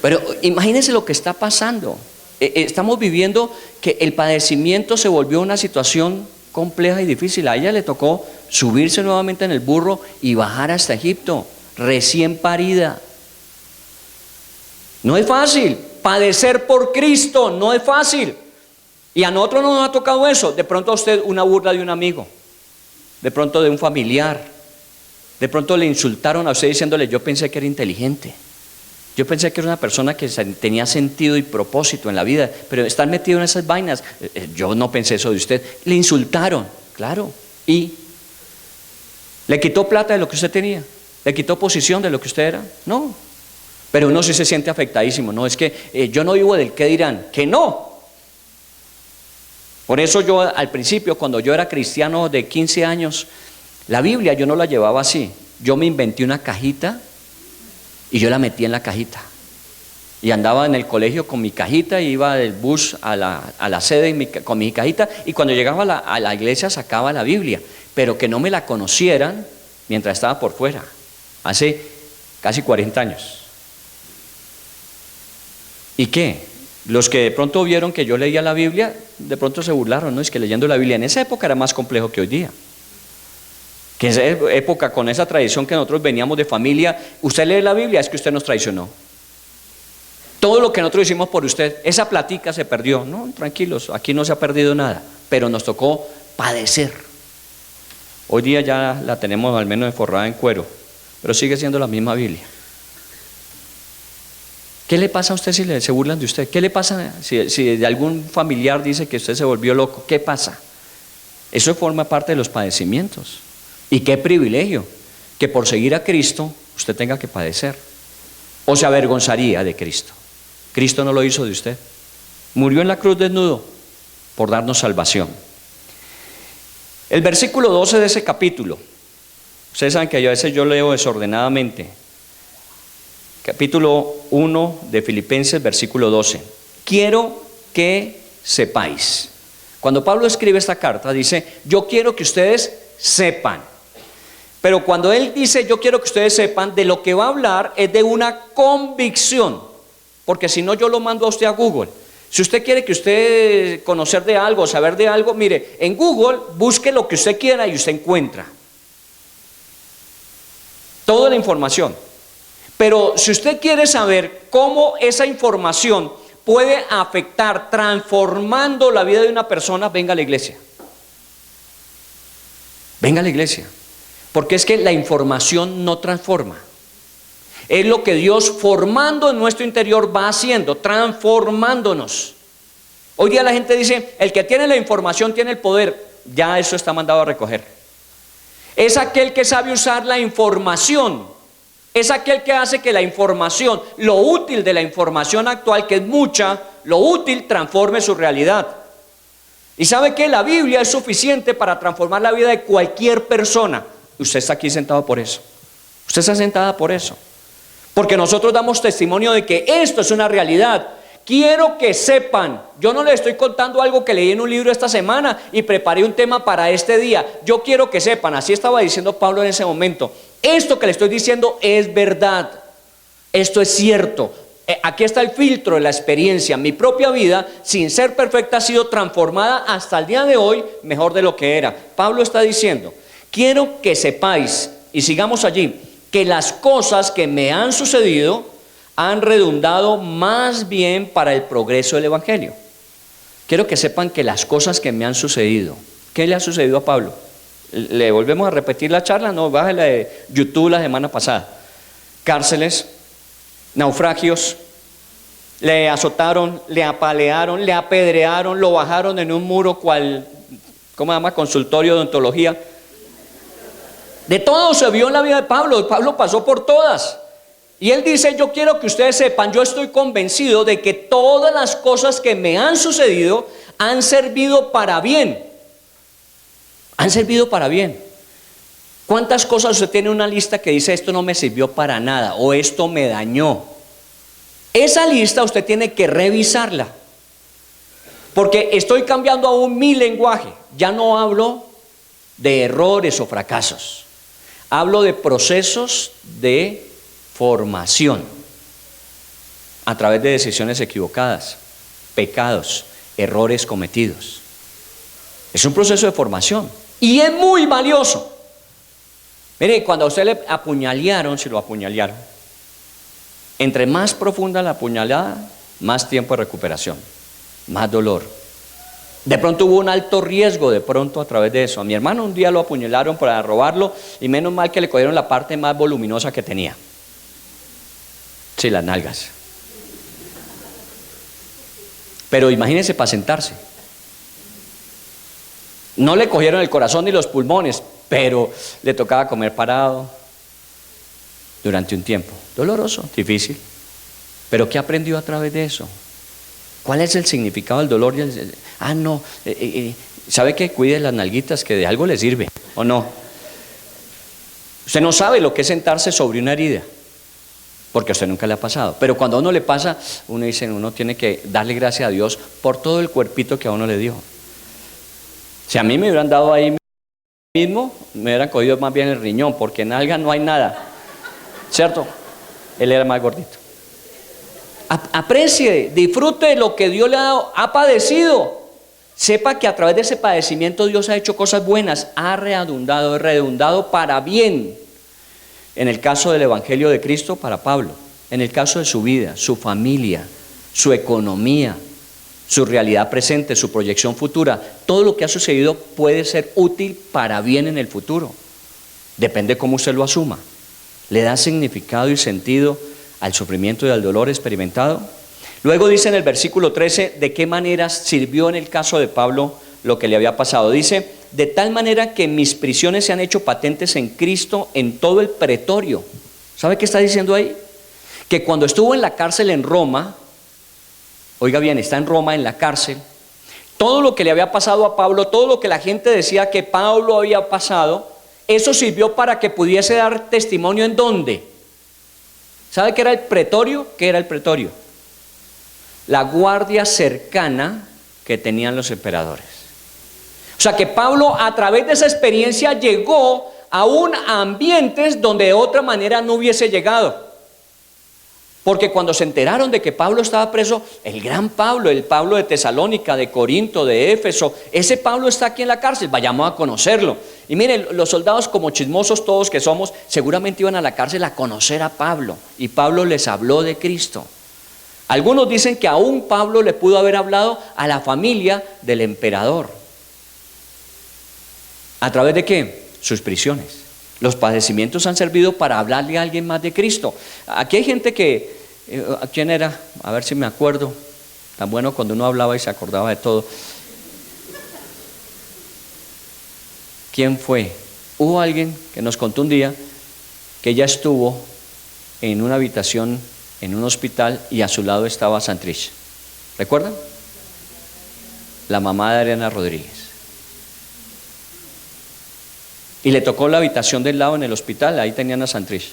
Pero imagínense lo que está pasando. Estamos viviendo que el padecimiento se volvió una situación compleja y difícil. A ella le tocó subirse nuevamente en el burro y bajar hasta Egipto, recién parida. No es fácil, padecer por Cristo no es fácil. Y a nosotros no nos ha tocado eso. De pronto a usted una burla de un amigo, de pronto de un familiar, de pronto le insultaron a usted diciéndole, yo pensé que era inteligente. Yo pensé que era una persona que tenía sentido y propósito en la vida, pero estar metido en esas vainas, yo no pensé eso de usted. Le insultaron, claro, y le quitó plata de lo que usted tenía, le quitó posición de lo que usted era, no. Pero uno sí se siente afectadísimo, no, es que yo no vivo del qué dirán, que no. Por eso yo al principio, cuando yo era cristiano de 15 años, la Biblia yo no la llevaba así, yo me inventé una cajita y yo la metí en la cajita. Y andaba en el colegio con mi cajita, iba del bus a la sede con mi cajita, y cuando llegaba a la iglesia sacaba la Biblia, pero que no me la conocieran mientras estaba por fuera, hace casi 40 años. ¿Y qué? Los que de pronto vieron que yo leía la Biblia, de pronto se burlaron, ¿no? Es que leyendo la Biblia en esa época era más complejo que hoy día. Que en esa época, con esa tradición que nosotros veníamos de familia, usted lee la Biblia, es que usted nos traicionó. Todo lo que nosotros hicimos por usted, esa platica se perdió. No, tranquilos, aquí no se ha perdido nada, pero nos tocó padecer. Hoy día ya la tenemos al menos enforrada en cuero, pero sigue siendo la misma Biblia. ¿Qué le pasa a usted si se burlan de usted? ¿Qué le pasa si de algún familiar dice que usted se volvió loco? ¿Qué pasa? Eso forma parte de los padecimientos. Y qué privilegio que por seguir a Cristo usted tenga que padecer. O se avergonzaría de Cristo. Cristo no lo hizo de usted. Murió en la cruz desnudo por darnos salvación. El versículo 12 de ese capítulo, ustedes saben que a veces yo leo desordenadamente. Capítulo 1 de Filipenses, versículo 12. Quiero que sepáis. Cuando Pablo escribe esta carta, dice, yo quiero que ustedes sepan. Pero cuando él dice, yo quiero que ustedes sepan, de lo que va a hablar es de una convicción. Porque si no, yo lo mando a usted a Google. Si usted quiere que usted conocer de algo, saber de algo, mire, en Google busque lo que usted quiera y usted encuentra toda la información. Pero si usted quiere saber cómo esa información puede afectar transformando la vida de una persona, venga a la iglesia. Venga a la iglesia. Porque es que la información no transforma. Es lo que Dios formando en nuestro interior va haciendo, transformándonos. Hoy día la gente dice, el que tiene la información tiene el poder. Ya eso está mandado a recoger. Es aquel que sabe usar la información. Es aquel que hace que la información, lo útil de la información actual, que es mucha, lo útil transforme su realidad. Y sabe que la Biblia es suficiente para transformar la vida de cualquier persona. Usted está aquí sentado por eso. Usted está sentada por eso. Porque nosotros damos testimonio de que esto es una realidad. Quiero que sepan, yo no les estoy contando algo que leí en un libro esta semana y preparé un tema para este día. Yo quiero que sepan, así estaba diciendo Pablo en ese momento. Esto que le estoy diciendo es verdad. Esto es cierto. Aquí está el filtro de la experiencia. Mi propia vida, sin ser perfecta, ha sido transformada hasta el día de hoy mejor de lo que era. Pablo está diciendo, quiero que sepáis, y sigamos allí, que las cosas que me han sucedido han redundado más bien para el progreso del Evangelio. Quiero que sepan que las cosas que me han sucedido, ¿qué le ha sucedido a Pablo? ¿Le volvemos a repetir la charla? No, bájala de YouTube la semana pasada. Cárceles, naufragios, le azotaron, le apalearon, le apedrearon, lo bajaron en un muro cual, ¿cómo se llama? Consultorio de odontología. De todo se vio en la vida de Pablo. Pablo pasó por todas. Y él dice, yo quiero que ustedes sepan, yo estoy convencido de que todas las cosas que me han sucedido han servido para bien. Han servido para bien. ¿Cuántas cosas usted tiene una lista que dice esto no me sirvió para nada o esto me dañó? Esa lista usted tiene que revisarla. Porque estoy cambiando aún mi lenguaje. Ya no hablo de errores o fracasos. Hablo de procesos de formación a través de decisiones equivocadas, pecados, errores cometidos. Es un proceso de formación y es muy valioso. Mire, cuando a usted le apuñalearon, si lo apuñalearon, entre más profunda la apuñalada, más tiempo de recuperación, más dolor. De pronto hubo un alto riesgo de pronto a través de eso. A mi hermano un día lo apuñalaron para robarlo y menos mal que le cogieron la parte más voluminosa que tenía. Sí, las nalgas. Pero imagínense para sentarse. No le cogieron el corazón ni los pulmones, pero le tocaba comer parado durante un tiempo. Doloroso, difícil. Pero ¿qué aprendió a través de eso? ¿Cuál es el significado del dolor? ¿Sabe qué? Cuide las nalguitas, que de algo le sirve, ¿o no? Usted no sabe lo que es sentarse sobre una herida. porque a usted nunca le ha pasado. Pero cuando a uno le pasa, uno dice, uno tiene que darle gracias a Dios por todo el cuerpito que a uno le dio. Si a mí me hubieran dado ahí mismo, me hubieran cogido más bien el riñón, porque en alga no hay nada, ¿cierto? Él era más gordito. Aprecie, disfrute de lo que Dios le ha dado, ha padecido. Sepa que a través de ese padecimiento Dios ha hecho cosas buenas, ha redundado para bien. En el caso del Evangelio de Cristo, para Pablo. En el caso de su vida, su familia, su economía, su realidad presente, su proyección futura, todo lo que ha sucedido puede ser útil para bien en el futuro. Depende cómo usted lo asuma. ¿Le da significado y sentido al sufrimiento y al dolor experimentado? Luego dice en el versículo 13 de qué manera sirvió en el caso de Pablo lo que le había pasado. Dice, de tal manera que mis prisiones se han hecho patentes en Cristo en todo el pretorio. ¿Sabe qué está diciendo ahí? Que cuando estuvo en la cárcel en Roma, oiga bien, está en Roma en la cárcel, todo lo que le había pasado a Pablo, todo lo que la gente decía que Pablo había pasado, eso sirvió para que pudiese dar testimonio. ¿En dónde? ¿Sabe qué era el pretorio? ¿Qué era el pretorio? La guardia cercana que tenían los emperadores. O sea que Pablo a través de esa experiencia llegó aún a ambientes donde de otra manera no hubiese llegado. Porque cuando se enteraron de que Pablo estaba preso, el gran Pablo, el Pablo de Tesalónica, de Corinto, de Éfeso, ese Pablo está aquí en la cárcel, vayamos a conocerlo. Y miren, los soldados como chismosos todos que somos, seguramente iban a la cárcel a conocer a Pablo. Y Pablo les habló de Cristo. Algunos dicen que aún Pablo le pudo haber hablado a la familia del emperador. ¿A través de qué? Sus prisiones. Los padecimientos han servido para hablarle a alguien más de Cristo. Aquí hay gente que, ¿quién era? A ver si me acuerdo. Tan bueno cuando uno hablaba y se acordaba de todo. ¿Quién fue? Hubo alguien que nos contó un día que ella estuvo en una habitación en un hospital y a su lado estaba Santrich. ¿Recuerdan? La mamá de Adriana Rodríguez. Y le tocó la habitación del lado en el hospital, ahí tenían a Santrich.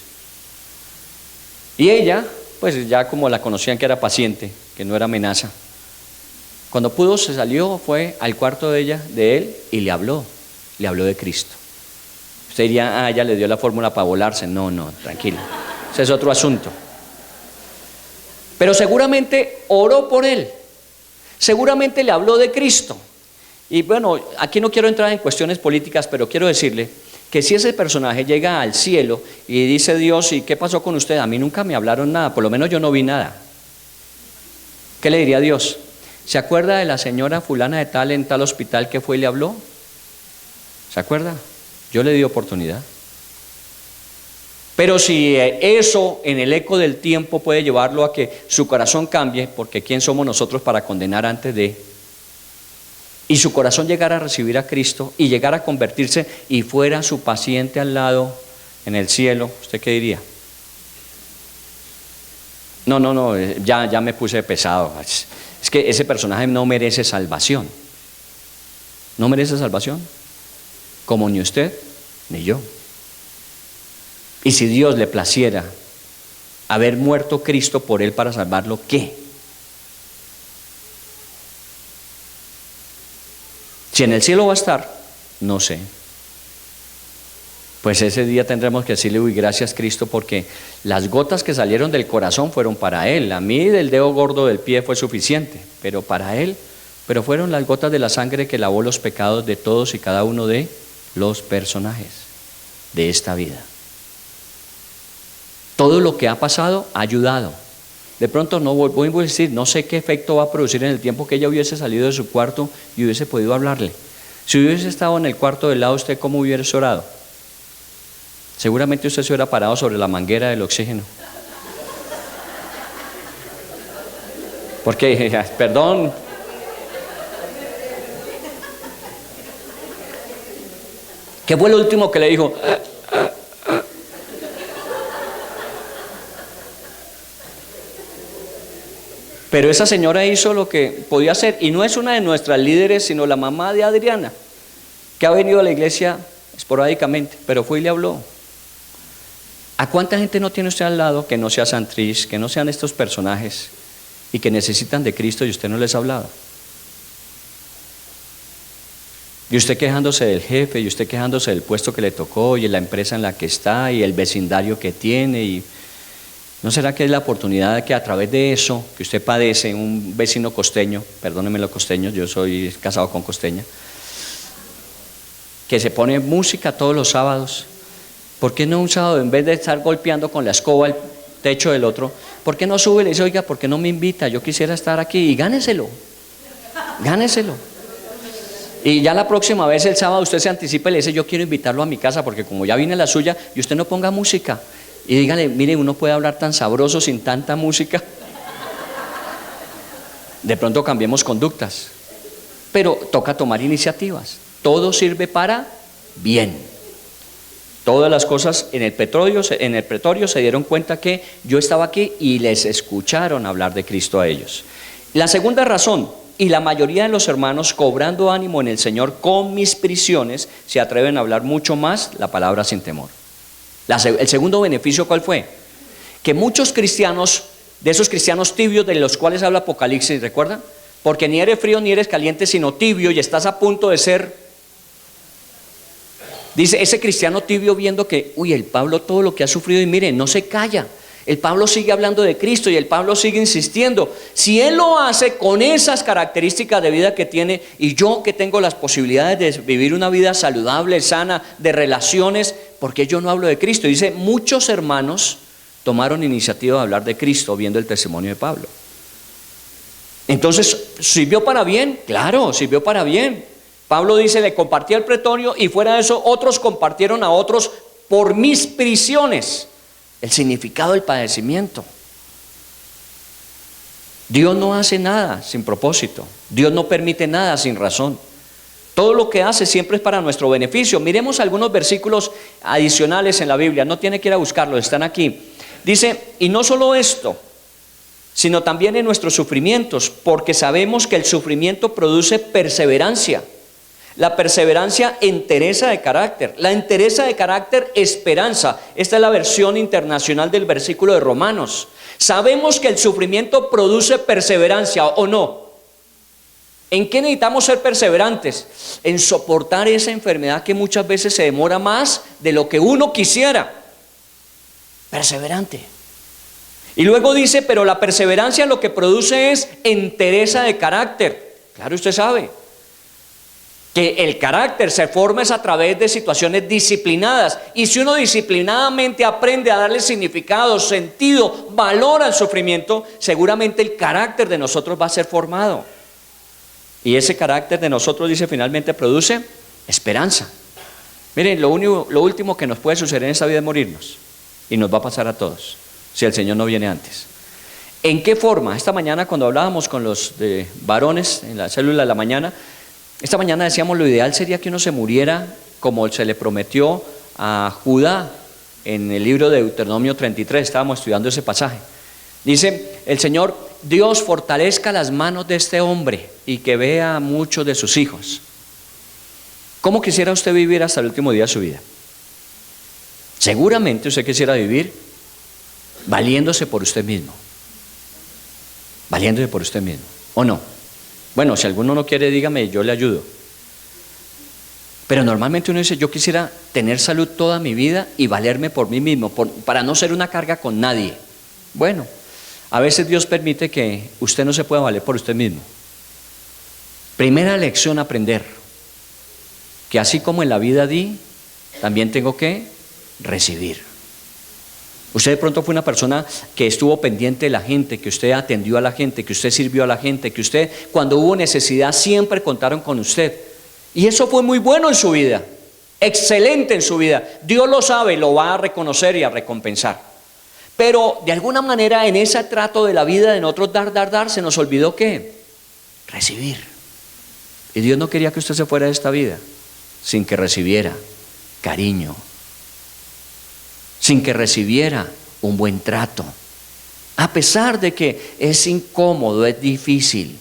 Y ella, pues ya como la conocían que era paciente, que no era amenaza, cuando pudo se salió, fue al cuarto de él y le habló de Cristo. Usted diría, ella le dio la fórmula para volarse. No, tranquilo, ese es otro asunto. Pero seguramente oró por él, seguramente le habló de Cristo. Y bueno, aquí no quiero entrar en cuestiones políticas, pero quiero decirle que si ese personaje llega al cielo y dice Dios, ¿y qué pasó con usted? A mí nunca me hablaron nada, por lo menos yo no vi nada. ¿Qué le diría a Dios? ¿Se acuerda de la señora fulana de tal en tal hospital que fue y le habló? ¿Se acuerda? Yo le di oportunidad. Pero si eso en el eco del tiempo puede llevarlo a que su corazón cambie, porque ¿quién somos nosotros para condenar antes de? Y su corazón llegara a recibir a Cristo y llegara a convertirse y fuera su paciente al lado en el cielo, ¿usted qué diría? No, ya me puse pesado. Es que ese personaje no merece salvación. No merece salvación, como ni usted ni yo. Y si Dios le placiera haber muerto Cristo por él para salvarlo, ¿qué? Si en el cielo va a estar, no sé. Pues ese día tendremos que decirle, uy, gracias Cristo, porque las gotas que salieron del corazón fueron para él. A mí del dedo gordo del pie fue suficiente, pero para él, pero fueron las gotas de la sangre que lavó los pecados de todos y cada uno de los personajes de esta vida. Todo lo que ha pasado ha ayudado. De pronto no voy a decir, no sé qué efecto va a producir en el tiempo que ella hubiese salido de su cuarto y hubiese podido hablarle. Si hubiese estado en el cuarto del lado, ¿usted cómo hubiese orado? Seguramente usted se hubiera parado sobre la manguera del oxígeno. Porque, perdón. ¿Qué fue lo último que le dijo? Pero esa señora hizo lo que podía hacer, y no es una de nuestras líderes, sino la mamá de Adriana, que ha venido a la iglesia esporádicamente, pero fue y le habló. ¿A cuánta gente no tiene usted al lado que no sea Santrich, que no sean estos personajes y que necesitan de Cristo y usted no les ha hablado? Y usted quejándose del jefe, y usted quejándose del puesto que le tocó, y en la empresa en la que está, y el vecindario que tiene, y ¿no será que es la oportunidad de que a través de eso que usted padece, un vecino costeño, perdónenme los costeños, yo soy casado con costeña, que se pone música todos los sábados? ¿Por qué no un sábado, en vez de estar golpeando con la escoba el techo del otro, por qué no sube y le dice, oiga, ¿por qué no me invita? Yo quisiera estar aquí, y gáneselo, gáneselo. Y ya la próxima vez el sábado usted se anticipa y le dice, yo quiero invitarlo a mi casa porque como ya viene la suya, y usted no ponga música. Y dígale, mire, uno puede hablar tan sabroso sin tanta música. De pronto cambiemos conductas. Pero toca tomar iniciativas. Todo sirve para bien. Todas las cosas en el pretorio se dieron cuenta que yo estaba aquí y les escucharon hablar de Cristo a ellos. La segunda razón, y la mayoría de los hermanos, cobrando ánimo en el Señor con mis prisiones, se atreven a hablar mucho más la palabra sin temor. El segundo beneficio, ¿cuál fue? Que muchos cristianos, de esos cristianos tibios de los cuales habla Apocalipsis, ¿recuerdan? Porque ni eres frío ni eres caliente, sino tibio, y estás a punto de ser. Dice, ese cristiano tibio viendo que, uy, el Pablo todo lo que ha sufrido, y mire, no se calla. El Pablo sigue hablando de Cristo y el Pablo sigue insistiendo. Si él lo hace con esas características de vida que tiene, y yo que tengo las posibilidades de vivir una vida saludable, sana, de relaciones, ¿por qué yo no hablo de Cristo? Dice, muchos hermanos tomaron iniciativa de hablar de Cristo viendo el testimonio de Pablo. Entonces, ¿sirvió para bien? Claro, sirvió para bien. Pablo dice, le compartí al pretorio, y fuera de eso otros compartieron a otros por mis prisiones. El significado del padecimiento. Dios no hace nada sin propósito. Dios no permite nada sin razón. Todo lo que hace siempre es para nuestro beneficio. Miremos algunos versículos adicionales en la Biblia. No tiene que ir a buscarlos, están aquí. Dice, y no solo esto, sino también en nuestros sufrimientos, porque sabemos que el sufrimiento produce perseverancia. La perseverancia, entereza de carácter. La entereza de carácter, esperanza. Esta es la versión internacional del versículo de Romanos. Sabemos que el sufrimiento produce perseverancia, ¿o no? ¿En qué necesitamos ser perseverantes? En soportar esa enfermedad que muchas veces se demora más de lo que uno quisiera. Perseverante. Y luego dice, pero la perseverancia lo que produce es entereza de carácter. Claro, usted sabe que el carácter se forma es a través de situaciones disciplinadas, y si uno disciplinadamente aprende a darle significado, sentido, valor al sufrimiento, seguramente el carácter de nosotros va a ser formado, y ese carácter de nosotros, dice, finalmente produce esperanza. Miren, lo último que nos puede suceder en esta vida es morirnos, y nos va a pasar a todos, si el Señor no viene antes. ¿En qué forma? Esta mañana cuando hablábamos con los varones en la célula de la mañana, esta mañana decíamos, lo ideal sería que uno se muriera como se le prometió a Judá en el libro de Deuteronomio 33, estábamos estudiando ese pasaje. Dice, el Señor, Dios fortalezca las manos de este hombre y que vea a muchos de sus hijos. ¿Cómo quisiera usted vivir hasta el último día de su vida? Seguramente usted quisiera vivir valiéndose por usted mismo. Valiéndose por usted mismo, ¿o no? Bueno, si alguno no quiere, dígame, yo le ayudo. Pero normalmente uno dice, yo quisiera tener salud toda mi vida y valerme por mí mismo, para no ser una carga con nadie. Bueno, a veces Dios permite que usted no se pueda valer por usted mismo. Primera lección a aprender, que así como en la vida di, también tengo que recibir. Usted de pronto fue una persona que estuvo pendiente de la gente, que usted atendió a la gente, que usted sirvió a la gente, que usted cuando hubo necesidad siempre contaron con usted. Y eso fue muy bueno en su vida, excelente en su vida. Dios lo sabe, lo va a reconocer y a recompensar. Pero de alguna manera en ese trato de la vida de nosotros dar, se nos olvidó ¿qué? Recibir. Y Dios no quería que usted se fuera de esta vida sin que recibiera cariño, sin que recibiera un buen trato, a pesar de que es incómodo, es difícil.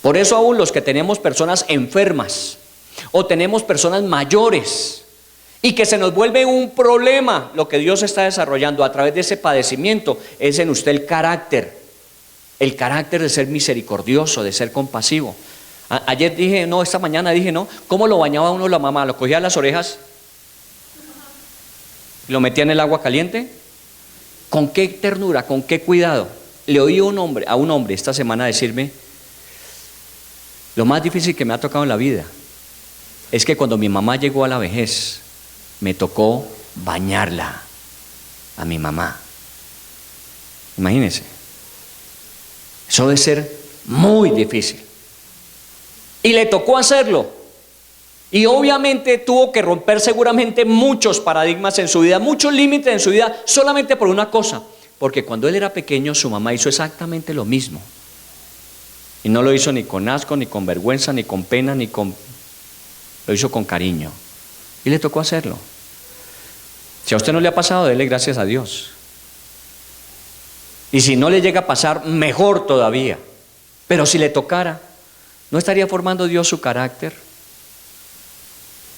Por eso aún los que tenemos personas enfermas o tenemos personas mayores, y que se nos vuelve un problema, lo que Dios está desarrollando a través de ese padecimiento es en usted el carácter de ser misericordioso, de ser compasivo. Ayer dije, no, esta mañana dije, no, ¿cómo lo bañaba uno la mamá? ¿Lo cogía de las orejas? ¿Lo metía en el agua caliente? ¿Con qué ternura, con qué cuidado? Le oí a un hombre esta semana decirme, lo más difícil que me ha tocado en la vida es que cuando mi mamá llegó a la vejez, me tocó bañarla a mi mamá. Imagínense. Eso debe ser muy difícil. Y le tocó hacerlo. Y obviamente tuvo que romper seguramente muchos paradigmas en su vida, muchos límites en su vida, solamente por una cosa. Porque cuando él era pequeño, su mamá hizo exactamente lo mismo. Y no lo hizo ni con asco, ni con vergüenza, ni con pena, lo hizo con cariño. Y le tocó hacerlo. Si a usted no le ha pasado, dele gracias a Dios. Y si no le llega a pasar, mejor todavía. Pero si le tocara, ¿no estaría formando Dios su carácter?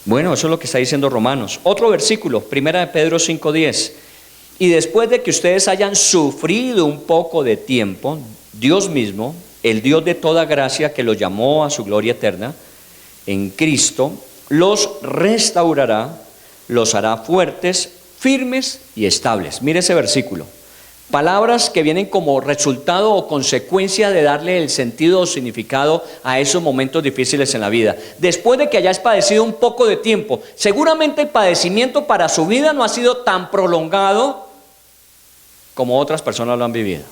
Bueno, eso es lo que está diciendo Romanos. Otro versículo, 1 de Pedro 5:10. Y después de que ustedes hayan sufrido un poco de tiempo, Dios mismo, el Dios de toda gracia que los llamó a su gloria eterna, en Cristo, los restaurará, los hará fuertes, firmes y estables. Mire ese versículo. Palabras que vienen como resultado o consecuencia de darle el sentido o significado a esos momentos difíciles en la vida. Después de que hayas padecido un poco de tiempo, seguramente el padecimiento para su vida no ha sido tan prolongado como otras personas lo han vivido.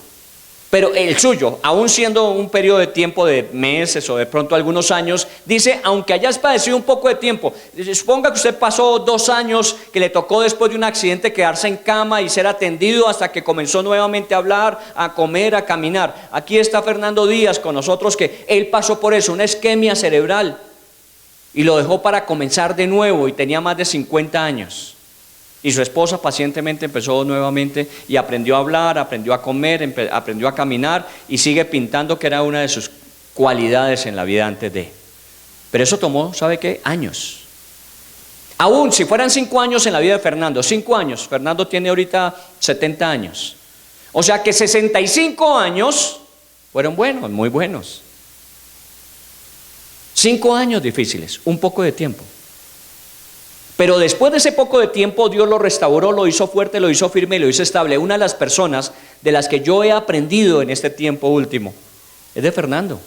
Pero el suyo, aún siendo un periodo de tiempo de meses o de pronto algunos años, dice, aunque hayas padecido un poco de tiempo, suponga que usted pasó 2 años, que le tocó después de un accidente quedarse en cama y ser atendido hasta que comenzó nuevamente a hablar, a comer, a caminar. Aquí está Fernando Díaz con nosotros, que él pasó por eso, una isquemia cerebral, y lo dejó para comenzar de nuevo y tenía más de 50 años. Y su esposa pacientemente empezó nuevamente y aprendió a hablar, aprendió a comer, aprendió a caminar y sigue pintando, que era una de sus cualidades en la vida antes de. Pero eso tomó, ¿sabe qué? Años. Aún si fueran 5 años en la vida de Fernando, 5 años, Fernando tiene ahorita 70 años. O sea que 65 años fueron buenos, muy buenos. 5 años difíciles, un poco de tiempo. Pero después de ese poco de tiempo, Dios lo restauró, lo hizo fuerte, lo hizo firme y lo hizo estable. Una de las personas de las que yo he aprendido en este tiempo último es de Fernando.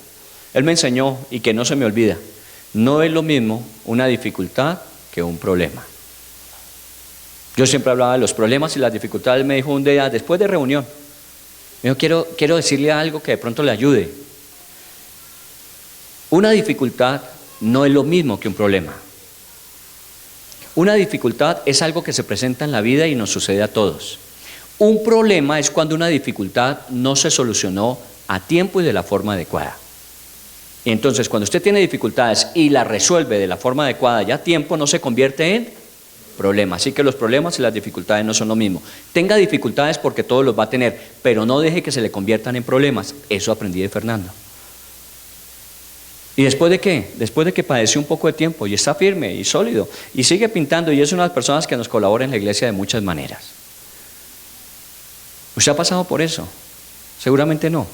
Él me enseñó, y que no se me olvida, no es lo mismo una dificultad que un problema. Yo siempre hablaba de los problemas y las dificultades. Me dijo un día, después de reunión, me dijo, quiero decirle algo que de pronto le ayude. Una dificultad no es lo mismo que un problema. Una dificultad es algo que se presenta en la vida y nos sucede a todos. Un problema es cuando una dificultad no se solucionó a tiempo y de la forma adecuada. Y entonces, cuando usted tiene dificultades y las resuelve de la forma adecuada y a tiempo, no se convierte en problema. Así que los problemas y las dificultades no son lo mismo. Tenga dificultades porque todos los va a tener, pero no deje que se le conviertan en problemas. Eso aprendí de Fernando. ¿Y después de qué? Después de que padeció un poco de tiempo y está firme y sólido y sigue pintando, y es una de las personas que nos colabora en la iglesia de muchas maneras. ¿Usted ha pasado por eso? Seguramente no.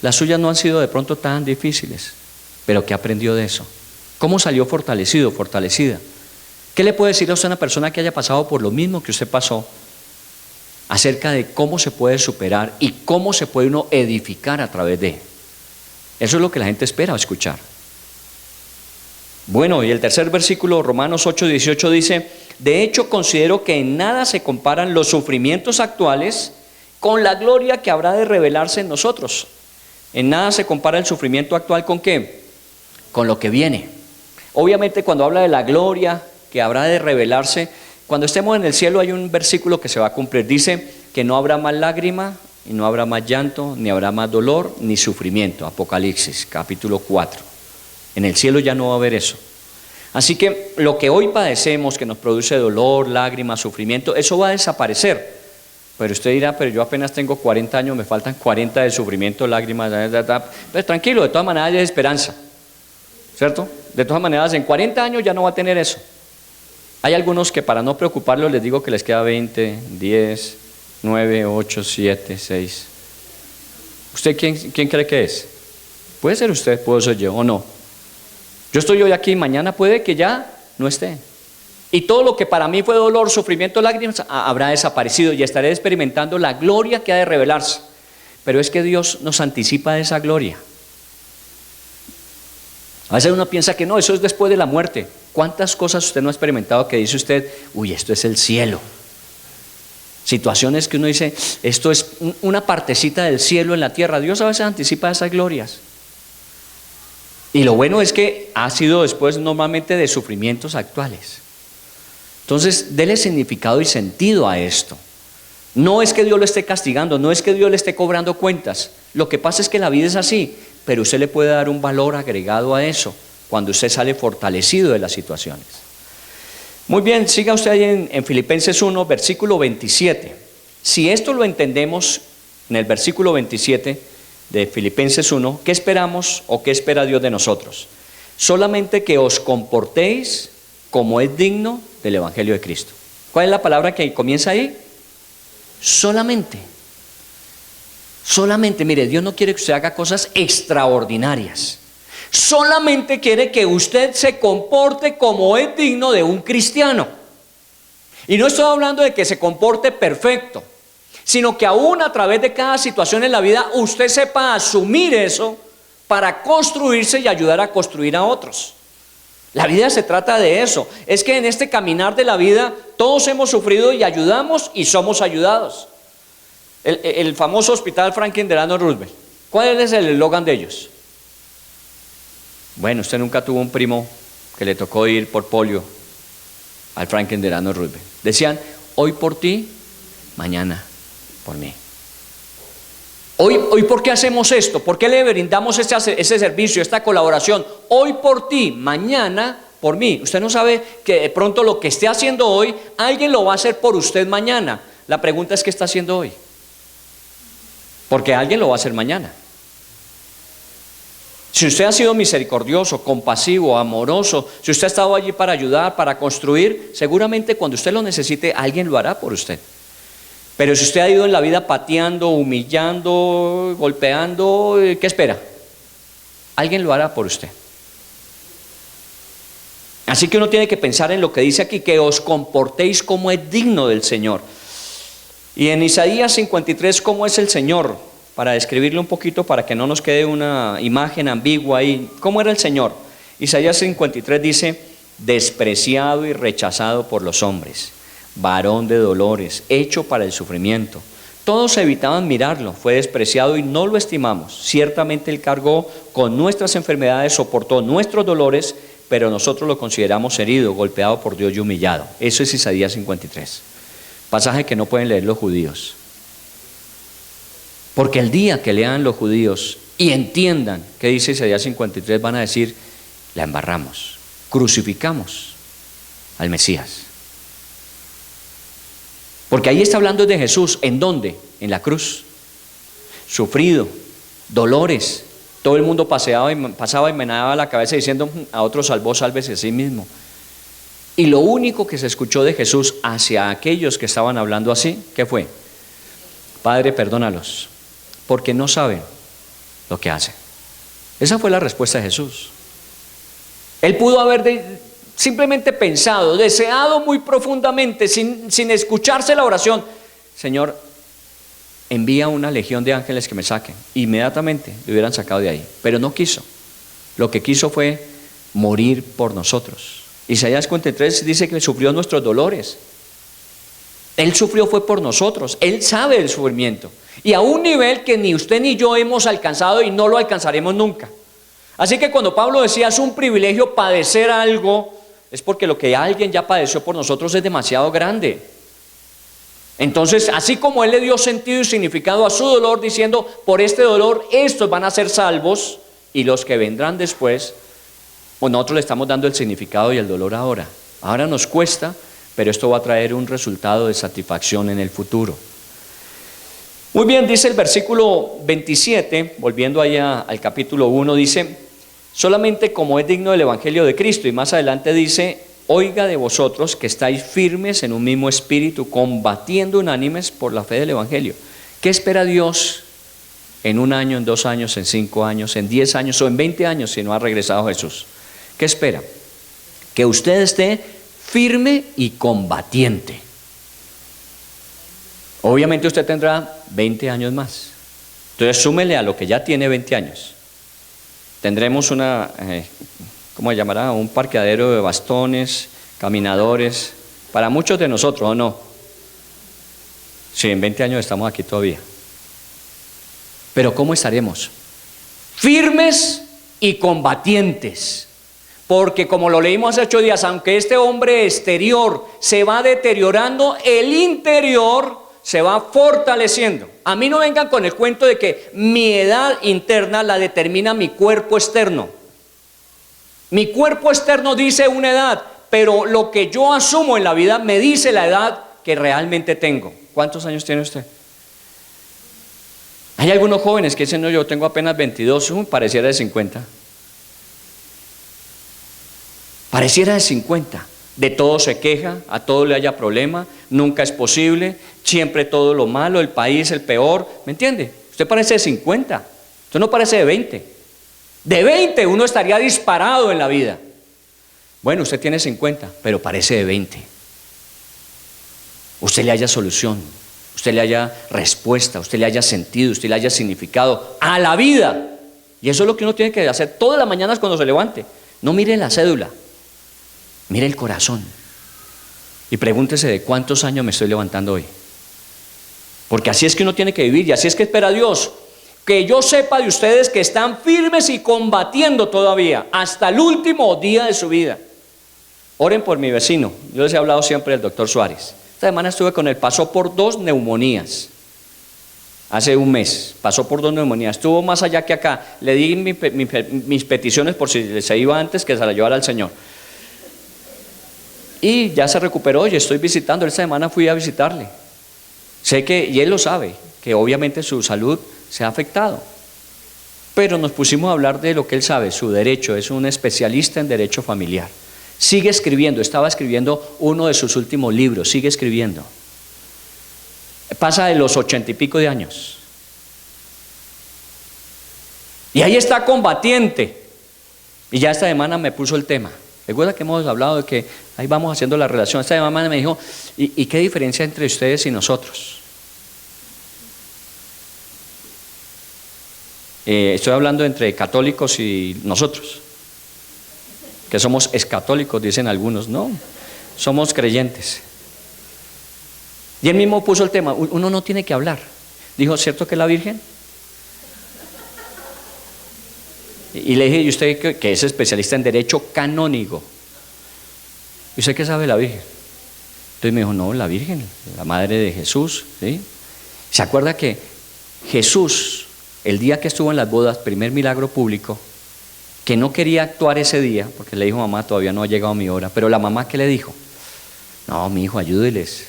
Las suyas no han sido de pronto tan difíciles, pero ¿qué aprendió de eso? ¿Cómo salió fortalecido, fortalecida? ¿Qué le puede decir a usted a una persona que haya pasado por lo mismo que usted pasó acerca de cómo se puede superar y cómo se puede uno edificar a través de? Eso es lo que la gente espera escuchar. Bueno, y el tercer versículo, Romanos 8:18 dice, de hecho considero que en nada se comparan los sufrimientos actuales con la gloria que habrá de revelarse en nosotros. En nada se compara el sufrimiento actual ¿con qué? Con lo que viene. Obviamente cuando habla de la gloria que habrá de revelarse, cuando estemos en el cielo hay un versículo que se va a cumplir. Dice que no habrá más lágrima, y no habrá más llanto, ni habrá más dolor, ni sufrimiento. Apocalipsis, capítulo 4. En el cielo ya no va a haber eso. Así que lo que hoy padecemos, que nos produce dolor, lágrimas, sufrimiento, eso va a desaparecer. Pero usted dirá, pero yo apenas tengo 40 años, me faltan 40 de sufrimiento, lágrimas, Pues tranquilo, de todas maneras hay esperanza, ¿cierto? De todas maneras, en 40 años ya no va a tener eso. Hay algunos que para no preocuparlos les digo que les queda 20, 10, 9, 8, 7, 6. ¿Usted quién cree que es? Puede ser usted, puedo ser yo o no. Yo estoy hoy aquí, mañana puede que ya no esté. Y todo lo que para mí fue dolor, sufrimiento, lágrimas, habrá desaparecido y estaré experimentando la gloria que ha de revelarse. Pero es que Dios nos anticipa de esa gloria. A veces uno piensa que no, eso es después de la muerte. ¿Cuántas cosas usted no ha experimentado que dice usted, uy, esto es el cielo? Situaciones que uno dice, esto es una partecita del cielo en la tierra. Dios a veces anticipa esas glorias. Y lo bueno es que ha sido después normalmente de sufrimientos actuales. Entonces, dele significado y sentido a esto. No es que Dios lo esté castigando, no es que Dios le esté cobrando cuentas. Lo que pasa es que la vida es así, pero usted le puede dar un valor agregado a eso cuando usted sale fortalecido de las situaciones. Muy bien, siga usted ahí en Filipenses 1, versículo 27. Si esto lo entendemos en el versículo 27 de Filipenses 1, ¿qué esperamos o qué espera Dios de nosotros? Solamente que os comportéis como es digno del Evangelio de Cristo. ¿Cuál es la palabra que comienza ahí? Solamente. Solamente, mire, Dios no quiere que usted haga cosas extraordinarias. Solamente quiere que usted se comporte como es digno de un cristiano. Y no estoy hablando de que se comporte perfecto, sino que aún a través de cada situación en la vida usted sepa asumir eso para construirse y ayudar a construir a otros. La vida se trata de eso. Es que en este caminar de la vida todos hemos sufrido y ayudamos y somos ayudados. El famoso hospital Franklin Delano Roosevelt, ¿cuál es el eslogan de ellos? Bueno, usted nunca tuvo un primo que le tocó ir por polio al Franklin Delano Roosevelt. Decían, hoy por ti, mañana por mí. Hoy ¿por qué hacemos esto? ¿Por qué le brindamos ese servicio, esta colaboración? Hoy por ti, mañana por mí. Usted no sabe que de pronto lo que esté haciendo hoy, alguien lo va a hacer por usted mañana. La pregunta es, ¿qué está haciendo hoy? Porque alguien lo va a hacer mañana. Si usted ha sido misericordioso, compasivo, amoroso, si usted ha estado allí para ayudar, para construir, seguramente cuando usted lo necesite, alguien lo hará por usted. Pero si usted ha ido en la vida pateando, humillando, golpeando, ¿qué espera? Alguien lo hará por usted. Así que uno tiene que pensar en lo que dice aquí, que os comportéis como es digno del Señor. Y en Isaías 53, ¿cómo es el Señor? Para describirlo un poquito, para que no nos quede una imagen ambigua ahí. ¿Cómo era el Señor? Isaías 53 dice, despreciado y rechazado por los hombres, varón de dolores, hecho para el sufrimiento. Todos evitaban mirarlo, fue despreciado y no lo estimamos. Ciertamente Él cargó con nuestras enfermedades, soportó nuestros dolores, pero nosotros lo consideramos herido, golpeado por Dios y humillado. Eso es Isaías 53. Pasaje que no pueden leer los judíos. Porque el día que lean los judíos y entiendan qué dice Isaías 53, van a decir, la embarramos, crucificamos al Mesías. Porque ahí está hablando de Jesús. ¿En dónde? En la cruz. Sufrido, dolores. Todo el mundo pasaba y meneaba la cabeza diciendo, a otro salvó, sálvese a sí mismo. Y lo único que se escuchó de Jesús hacia aquellos que estaban hablando así, ¿qué fue? Padre, perdónalos, porque no saben lo que hacen. Esa fue la respuesta de Jesús. Él pudo haber simplemente pensado, deseado muy profundamente, sin escucharse la oración, Señor, envía una legión de ángeles que me saquen. Inmediatamente le hubieran sacado de ahí, pero no quiso. Lo que quiso fue morir por nosotros. Isaías 53 dice que sufrió nuestros dolores. Él sufrió fue por nosotros. Él sabe del sufrimiento. Y a un nivel que ni usted ni yo hemos alcanzado y no lo alcanzaremos nunca. Así que cuando Pablo decía es un privilegio padecer algo, es porque lo que alguien ya padeció por nosotros es demasiado grande. Entonces, así como Él le dio sentido y significado a su dolor, diciendo, por este dolor estos van a ser salvos, y los que vendrán después, pues nosotros le estamos dando el significado y el dolor ahora. Ahora nos cuesta, pero esto va a traer un resultado de satisfacción en el futuro. Muy bien, dice el versículo 27, volviendo allá al capítulo 1, dice, solamente como es digno del Evangelio de Cristo, y más adelante dice, oiga de vosotros que estáis firmes en un mismo espíritu, combatiendo unánimes por la fe del Evangelio. ¿Qué espera Dios en 1 año, en 2 años, en 5 años, en 10 años o en 20 años si no ha regresado Jesús? ¿Qué espera? Que usted esté firme y combatiente. Obviamente usted tendrá 20 años más. Entonces súmele a lo que ya tiene 20 años. Tendremos ¿cómo se llamará? Un parqueadero de bastones, caminadores, para muchos de nosotros, ¿o no? Sí, en 20 años estamos aquí todavía. Pero ¿cómo estaremos? Firmes y combatientes. Porque como lo leímos hace 8 días, aunque este hombre exterior se va deteriorando, el interior se va fortaleciendo. A mí no vengan con el cuento de que mi edad interna la determina mi cuerpo externo. Mi cuerpo externo dice una edad, pero lo que yo asumo en la vida me dice la edad que realmente tengo. ¿Cuántos años tiene usted? Hay algunos jóvenes que dicen, no, yo tengo apenas 22, pareciera de 50. Pareciera de 50. De todo se queja, a todo le haya problema, nunca es posible, siempre todo lo malo, el país el peor, ¿me entiende? Usted parece de 50, usted no parece de 20. De 20 uno estaría disparado en la vida. Bueno, usted tiene 50, pero parece de 20. Usted le haya solución, usted le haya respuesta, usted le haya sentido, usted le haya significado a la vida. Y eso es lo que uno tiene que hacer todas las mañanas cuando se levante. No mire la cédula, mire el corazón y pregúntese de cuántos años me estoy levantando hoy. Porque así es que uno tiene que vivir y así es que espera Dios. Que yo sepa de ustedes que están firmes y combatiendo todavía hasta el último día de su vida. Oren por mi vecino. Yo les he hablado siempre del doctor Suárez. Esta semana estuve con él, pasó por 2 neumonías. Hace un mes, pasó por 2 neumonías. Estuvo más allá que acá. Le di mis peticiones por si se iba antes que se la llevara al Señor. Y ya se recuperó y estoy visitando. Esta semana fui a visitarle. Sé que, y él lo sabe, que obviamente su salud se ha afectado. Pero nos pusimos a hablar de lo que él sabe, su derecho. Es un especialista en derecho familiar. Sigue escribiendo, estaba escribiendo uno de sus últimos libros, sigue escribiendo. Pasa de los 80 y pico de años. Y ahí está combatiente. Y ya esta semana me puso el tema. Recuerda que hemos hablado de que ahí vamos haciendo la relación. Esta semana me dijo, ¿y qué diferencia entre ustedes y nosotros? Estoy hablando entre católicos y nosotros. Que somos escatólicos, dicen algunos. No, somos creyentes. Y él mismo puso el tema, uno no tiene que hablar. Dijo, ¿cierto que es la Virgen? Y le dije, ¿y usted que es especialista en derecho canónico? ¿Y usted qué sabe de la Virgen? Entonces me dijo, no, la Virgen, la madre de Jesús, ¿sí? ¿Se acuerda que Jesús, el día que estuvo en las bodas, primer milagro público, que no quería actuar ese día, porque le dijo, mamá, todavía no ha llegado mi hora, pero la mamá, ¿qué le dijo? No, mi hijo, ayúdeles.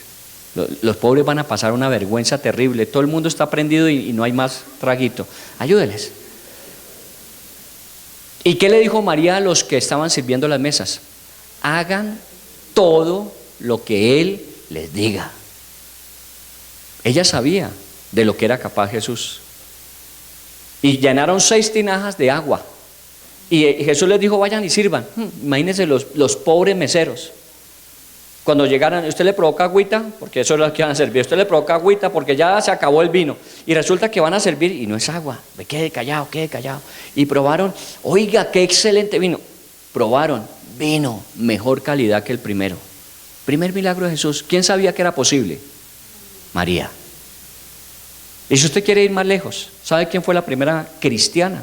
Los pobres van a pasar una vergüenza terrible, todo el mundo está prendido y no hay más traguito, ayúdeles. ¿Y qué le dijo María a los que estaban sirviendo las mesas? Hagan todo lo que Él les diga. Ella sabía de lo que era capaz Jesús. Y llenaron 6 tinajas de agua. Y Jesús les dijo, vayan y sirvan. Imagínense los pobres meseros. Cuando llegaran, usted le provoca agüita, porque eso es lo que van a servir. Usted le provoca agüita porque ya se acabó el vino. Y resulta que van a servir y no es agua. Quede callado, quede callado. Y probaron, oiga, qué excelente vino. Probaron vino, mejor calidad que el primero. Primer milagro de Jesús. ¿Quién sabía que era posible? María. Y si usted quiere ir más lejos, ¿sabe quién fue la primera cristiana?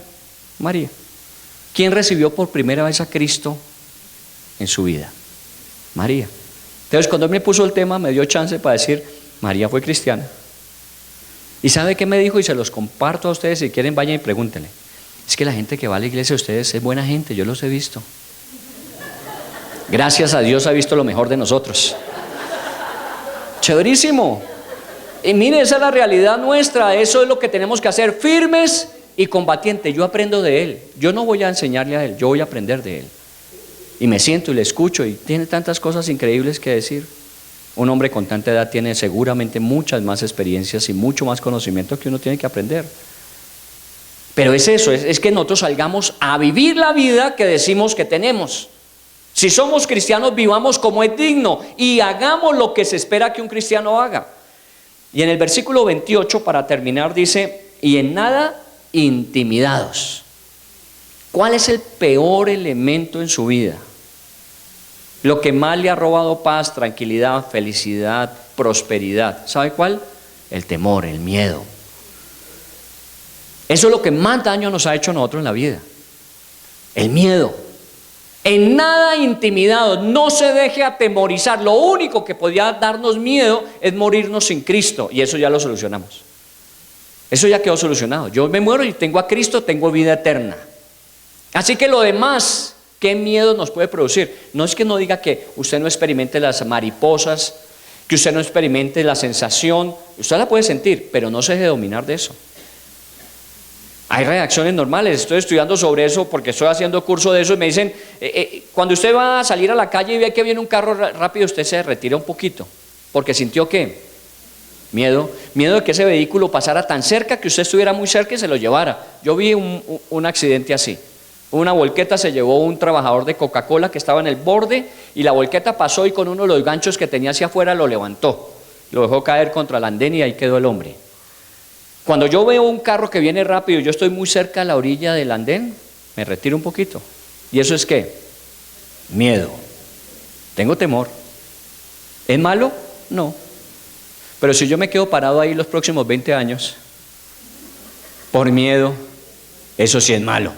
María. ¿Quién recibió por primera vez a Cristo en su vida? María. Entonces cuando él me puso el tema me dio chance para decir, María fue cristiana. ¿Y sabe qué me dijo? Y se los comparto a ustedes, si quieren vayan y pregúntenle. Es que la gente que va a la iglesia de ustedes es buena gente, yo los he visto. Gracias a Dios ha visto lo mejor de nosotros. Chéverísimo. Y mire, esa es la realidad nuestra, eso es lo que tenemos que hacer, firmes y combatientes. Yo aprendo de él, yo no voy a enseñarle a él, yo voy a aprender de él. y me siento y le escucho y tiene tantas cosas increíbles que decir. Un hombre con tanta edad tiene seguramente muchas más experiencias y mucho más conocimiento que uno tiene que aprender. Pero es eso, es que nosotros salgamos a vivir la vida que decimos que tenemos. Si somos cristianos, vivamos como es digno y hagamos lo que se espera que un cristiano haga. Y en el versículo 28, para terminar, dice, y en nada intimidados. ¿Cuál es el peor elemento en su vida? Lo que más le ha robado paz, tranquilidad, felicidad, prosperidad. ¿Sabe cuál? El temor, el miedo. Eso es lo que más daño nos ha hecho a nosotros en la vida. El miedo. En nada intimidados, no se deje atemorizar. Lo único que podía darnos miedo es morirnos sin Cristo. Y eso ya lo solucionamos. Eso ya quedó solucionado. Yo me muero y tengo a Cristo, tengo vida eterna. Así que lo demás, ¿qué miedo nos puede producir? No es que no diga que usted no experimente las mariposas, que usted no experimente la sensación. Usted la puede sentir, pero no se deje dominar de eso. Hay reacciones normales. Estoy estudiando sobre eso porque estoy haciendo curso de eso y me dicen, cuando usted va a salir a la calle y ve que viene un carro rápido, usted se retira un poquito, porque sintió ¿qué? Miedo de que ese vehículo pasara tan cerca que usted estuviera muy cerca y se lo llevara. Yo vi un accidente así. Una volqueta se llevó un trabajador de Coca-Cola que estaba en el borde y la volqueta pasó y con uno de los ganchos que tenía hacia afuera lo levantó, lo dejó caer contra el andén y ahí quedó el hombre. Cuando yo veo un carro que viene rápido y yo estoy muy cerca a la orilla del andén, me retiro un poquito. ¿Y eso es qué? Miedo. Tengo temor. ¿Es malo? No. Pero si yo me quedo parado ahí los próximos 20 años, por miedo, eso sí es malo.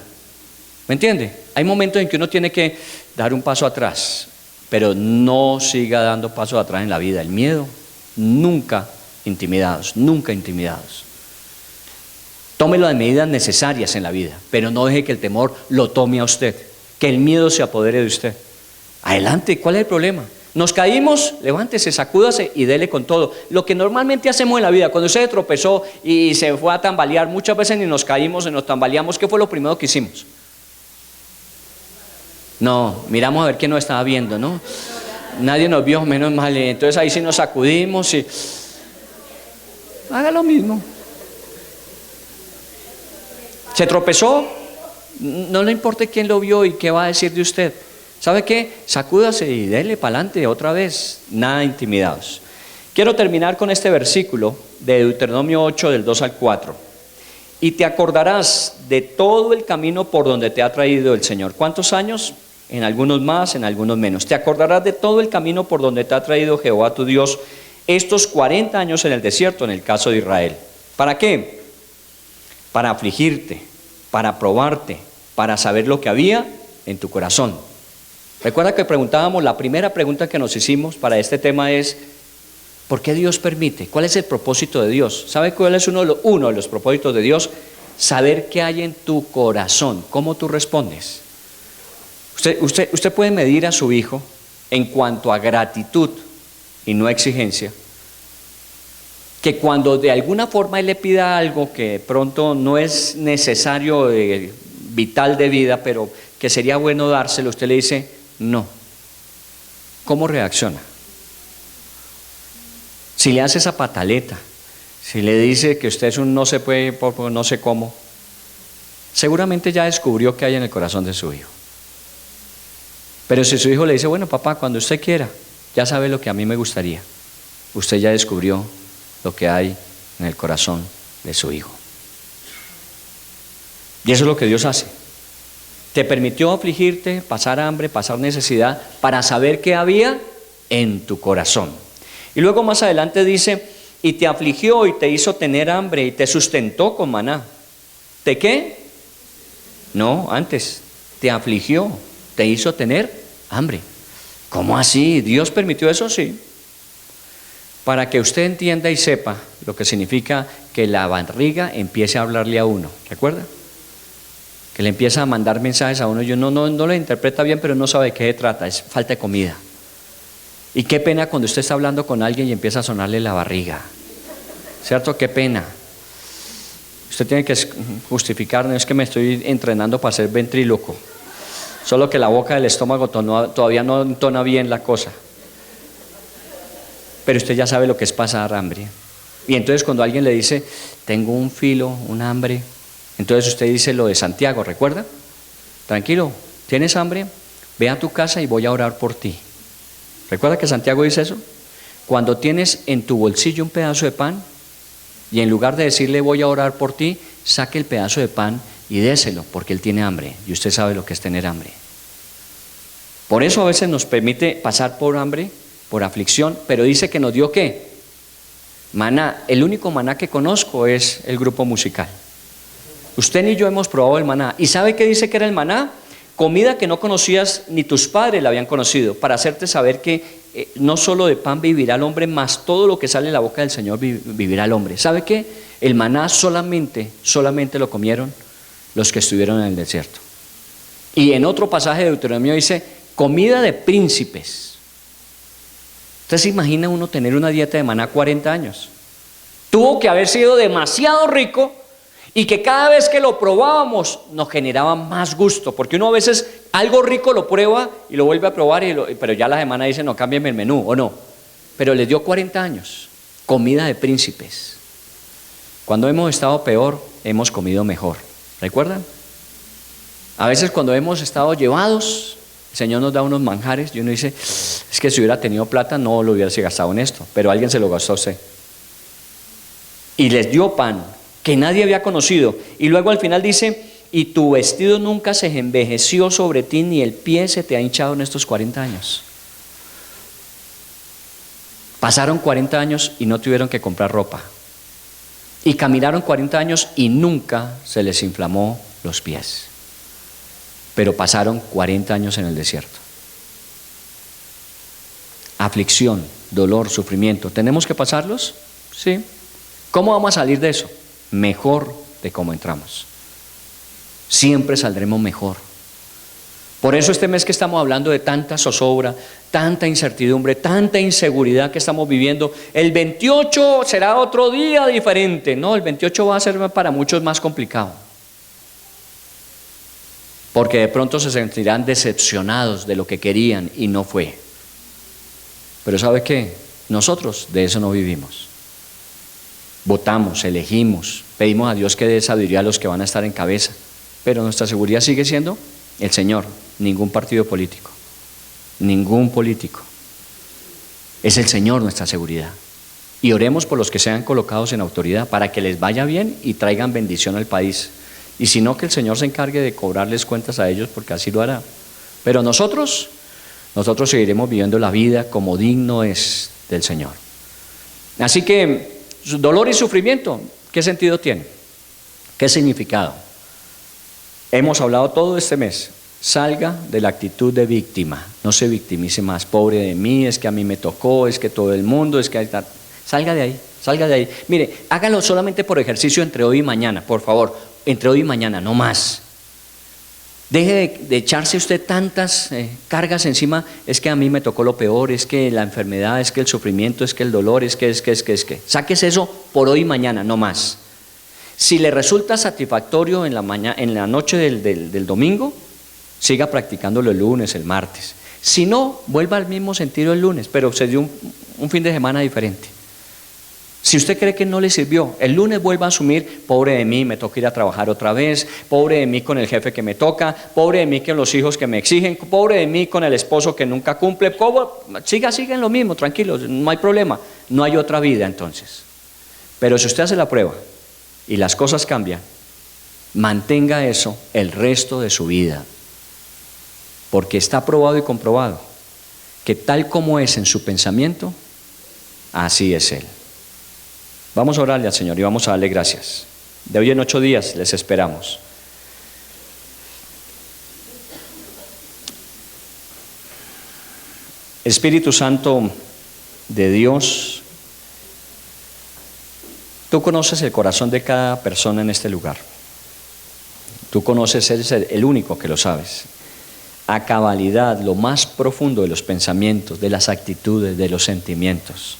¿Me entiende? Hay momentos en que uno tiene que dar un paso atrás, pero no siga dando pasos atrás en la vida. El miedo, nunca intimidados, nunca intimidados. Tome las medidas necesarias en la vida, pero no deje que el temor lo tome a usted, que el miedo se apodere de usted. Adelante, ¿cuál es el problema? Nos caímos, levántese, sacúdase y dele con todo. Lo que normalmente hacemos en la vida, cuando usted tropezó y se fue a tambalear, muchas veces ni nos caímos ni nos tambaleamos. ¿Qué fue lo primero que hicimos? No, miramos a ver quién nos estaba viendo, ¿no? Nadie nos vio, menos mal. Entonces ahí sí nos sacudimos y haga lo mismo. Se tropezó, no le importa quién lo vio y qué va a decir de usted. ¿Sabe qué? Sacúdase y dele para adelante otra vez, nada intimidados. Quiero terminar con este versículo de Deuteronomio 8 del 2 al 4. Y te acordarás de todo el camino por donde te ha traído el Señor. ¿Cuántos años? En algunos más, en algunos menos. Te acordarás de todo el camino por donde te ha traído Jehová tu Dios estos 40 años en el desierto, en el caso de Israel. ¿Para qué? Para afligirte, para probarte, para saber lo que había en tu corazón. Recuerda que preguntábamos, la primera pregunta que nos hicimos para este tema es, ¿por qué Dios permite? ¿Cuál es el propósito de Dios? ¿Sabe cuál es uno de los propósitos de Dios? Saber qué hay en tu corazón. ¿Cómo tú respondes? Usted puede medir a su hijo en cuanto a gratitud y no exigencia, que cuando de alguna forma él le pida algo que pronto no es necesario, vital de vida, pero que sería bueno dárselo, usted le dice no. ¿Cómo reacciona? Si le hace esa pataleta, si le dice que usted es un no se puede, no sé cómo, seguramente ya descubrió qué hay en el corazón de su hijo. Pero si su hijo le dice, bueno papá, cuando usted quiera, ya sabe lo que a mí me gustaría, usted ya descubrió lo que hay en el corazón de su hijo. Y eso es lo que Dios hace. Te permitió afligirte, pasar hambre, pasar necesidad, para saber qué había en tu corazón. Y luego más adelante dice, y te afligió y te hizo tener hambre y te sustentó con maná. ¿Te qué? No, antes, te afligió, te hizo tener hambre. ¿Cómo así? ¿Dios permitió eso? Sí. Para que usted entienda y sepa lo que significa que la barriga empiece a hablarle a uno. ¿Recuerda? Que le empieza a mandar mensajes a uno y uno no lo interpreta bien, pero no sabe de qué se trata, es falta de comida. Y qué pena cuando usted está hablando con alguien y empieza a sonarle la barriga. ¿Cierto? Qué pena. Usted tiene que justificar, no es que me estoy entrenando para ser ventríloco. Solo que la boca del estómago todavía no entona bien la cosa. Pero usted ya sabe lo que es pasar hambre. Y entonces cuando alguien le dice, tengo un filo, un hambre, entonces usted dice lo de Santiago, ¿recuerda? Tranquilo, ¿tienes hambre? Ve a tu casa y voy a orar por ti. ¿Recuerda que Santiago dice eso? Cuando tienes en tu bolsillo un pedazo de pan, y en lugar de decirle voy a orar por ti, saque el pedazo de pan y déselo, porque él tiene hambre, y usted sabe lo que es tener hambre. Por eso a veces nos permite pasar por hambre, por aflicción, pero dice que nos dio ¿qué? Maná. El único maná que conozco es el grupo musical. Usted ni yo hemos probado el maná. ¿Y sabe qué dice que era el maná? Comida que no conocías ni tus padres la habían conocido, para hacerte saber que no solo de pan vivirá el hombre, más todo lo que sale de la boca del Señor vivirá el hombre. ¿Sabe qué? El maná solamente lo comieron los que estuvieron en el desierto. Y en otro pasaje de Deuteronomio dice, comida de príncipes. ¿Usted se imagina uno tener una dieta de maná 40 años? Tuvo que haber sido demasiado rico y que cada vez que lo probábamos nos generaba más gusto, porque uno a veces algo rico lo prueba y lo vuelve a probar, pero ya la semana dice, no, cámbiame el menú, ¿o no? Pero les dio 40 años, comida de príncipes. Cuando hemos estado peor, hemos comido mejor, ¿recuerdan? A veces cuando hemos estado llevados, el Señor nos da unos manjares y uno dice, es que si hubiera tenido plata no lo hubiera gastado en esto, pero alguien se lo gastó a usted. Y les dio pan que nadie había conocido, y luego al final dice, y tu vestido nunca se envejeció sobre ti, ni el pie se te ha hinchado en estos 40 años. Pasaron 40 años y no tuvieron que comprar ropa, y caminaron 40 años y nunca se les inflamó los pies, pero pasaron 40 años en el desierto. Aflicción, dolor, sufrimiento, ¿tenemos que pasarlos? Sí. ¿Cómo vamos a salir de eso? Mejor de cómo entramos. Siempre saldremos mejor. Por eso este mes que estamos hablando de tanta zozobra, tanta incertidumbre, tanta inseguridad que estamos viviendo, el 28 será otro día diferente. No, el 28 va a ser para muchos más complicado, porque de pronto se sentirán decepcionados de lo que querían y no fue. Pero ¿sabe qué? Nosotros de eso no vivimos. Votamos, elegimos, pedimos a Dios que dé sabiduría a los que van a estar en cabeza, pero nuestra seguridad sigue siendo el Señor, ningún partido político, ningún político. Es el Señor nuestra seguridad. Y oremos por los que sean colocados en autoridad para que les vaya bien y traigan bendición al país. Y si no, que el Señor se encargue de cobrarles cuentas a ellos, porque así lo hará. Pero nosotros seguiremos viviendo la vida como digno es del Señor. Así que dolor y sufrimiento, ¿qué sentido tiene? ¿Qué significado? Hemos hablado todo este mes. Salga de la actitud de víctima, no se victimice más. Pobre de mí, es que a mí me tocó, es que todo el mundo, es que... Salga de ahí, salga de ahí. Mire, hágalo solamente por ejercicio entre hoy y mañana, por favor. Entre hoy y mañana, no más. Deje de echarse usted tantas cargas encima. Es que a mí me tocó lo peor, es que la enfermedad, es que el sufrimiento, es que el dolor, es que. Sáquese eso por hoy y mañana, no más. Si le resulta satisfactorio en la noche del domingo, siga practicándolo el lunes, el martes. Si no, vuelva al mismo sentido el lunes, pero se dio un fin de semana diferente. Si usted cree que no le sirvió, el lunes vuelva a asumir, pobre de mí, me toca ir a trabajar otra vez, pobre de mí con el jefe que me toca, pobre de mí con los hijos que me exigen, pobre de mí con el esposo que nunca cumple. Siga en lo mismo, tranquilo, no hay problema, no hay otra vida entonces. Pero si usted hace la prueba y las cosas cambian, mantenga eso el resto de su vida, porque está probado y comprobado que tal como es en su pensamiento, así es Él. Vamos a orarle al Señor y vamos a darle gracias. De hoy en 8 días les esperamos. Espíritu Santo de Dios, tú conoces el corazón de cada persona en este lugar. Tú conoces, eres el único que lo sabes. A cabalidad, lo más profundo de los pensamientos, de las actitudes, de los sentimientos.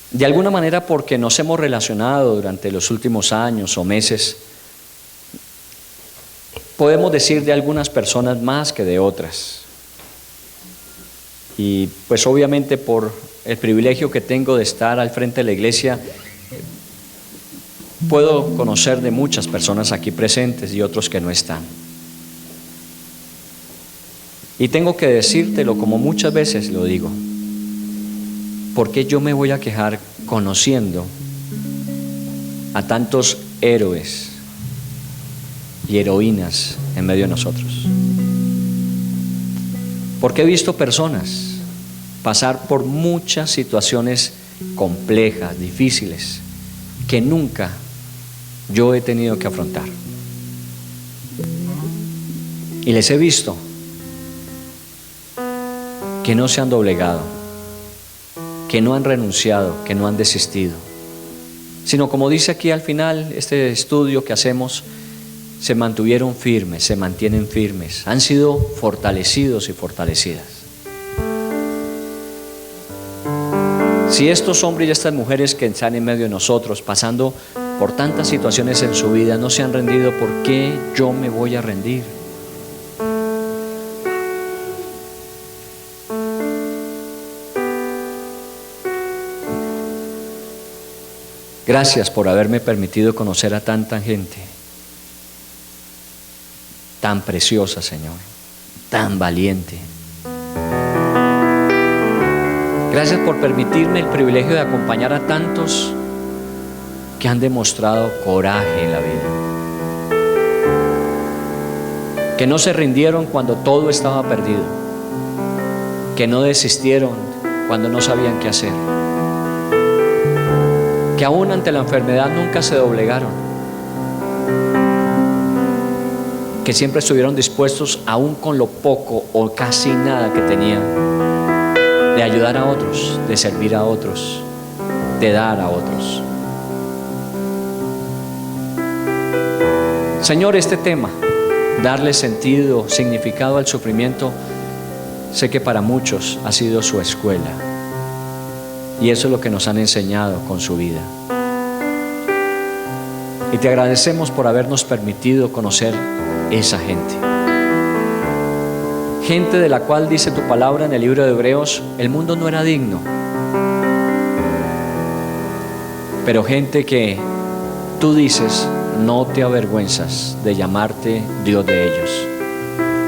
De alguna manera, porque nos hemos relacionado durante los últimos años o meses, podemos decir de algunas personas más que de otras. Y pues obviamente por el privilegio que tengo de estar al frente de la iglesia, puedo conocer de muchas personas aquí presentes y otros que no están. Y tengo que decírtelo como muchas veces lo digo. ¿Por qué yo me voy a quejar conociendo a tantos héroes y heroínas en medio de nosotros? Porque he visto personas pasar por muchas situaciones complejas, difíciles, que nunca yo he tenido que afrontar. Y les he visto que no se han doblegado, que no han renunciado, que no han desistido, sino como dice aquí al final este estudio que hacemos, se mantuvieron firmes, se mantienen firmes, han sido fortalecidos y fortalecidas. Si estos hombres y estas mujeres que están en medio de nosotros, pasando por tantas situaciones en su vida, no se han rendido, ¿por qué yo me voy a rendir? Gracias por haberme permitido conocer a tanta gente tan preciosa, Señor, tan valiente. Gracias por permitirme el privilegio de acompañar a tantos que han demostrado coraje en la vida, que no se rindieron cuando todo estaba perdido, que no desistieron cuando no sabían qué hacer, que aún ante la enfermedad nunca se doblegaron, que siempre estuvieron dispuestos, aún con lo poco o casi nada que tenían, de ayudar a otros, de servir a otros, de dar a otros. Señor, este tema, darle sentido, significado al sufrimiento, sé que para muchos ha sido su escuela, y eso es lo que nos han enseñado con su vida. Y te agradecemos por habernos permitido conocer esa gente. Gente de la cual dice tu palabra en el libro de Hebreos, el mundo no era digno. Pero gente que tú dices, no te avergüenzas de llamarte Dios de ellos.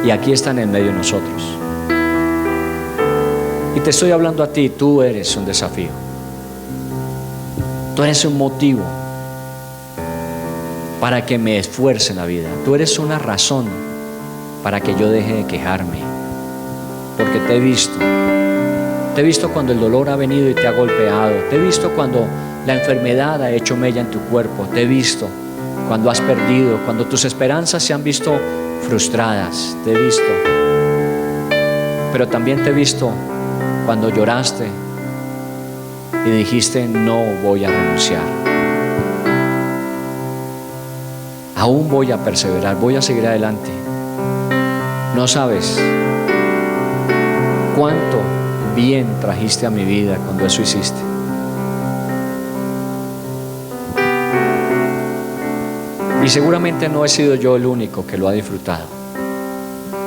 Y aquí están en medio de nosotros. Y te estoy hablando a ti, tú eres un desafío. Tú eres un motivo para que me esfuerce en la vida. Tú eres una razón para que yo deje de quejarme. Porque te he visto cuando el dolor ha venido y te ha golpeado, te he visto cuando la enfermedad ha hecho mella en tu cuerpo, te he visto cuando has perdido, cuando tus esperanzas se han visto frustradas, te he visto. Pero también te he visto cuando lloraste y dijiste, no voy a renunciar. Aún voy a perseverar, voy a seguir adelante. No sabes cuánto bien trajiste a mi vida cuando eso hiciste. Y seguramente no he sido yo el único que lo ha disfrutado.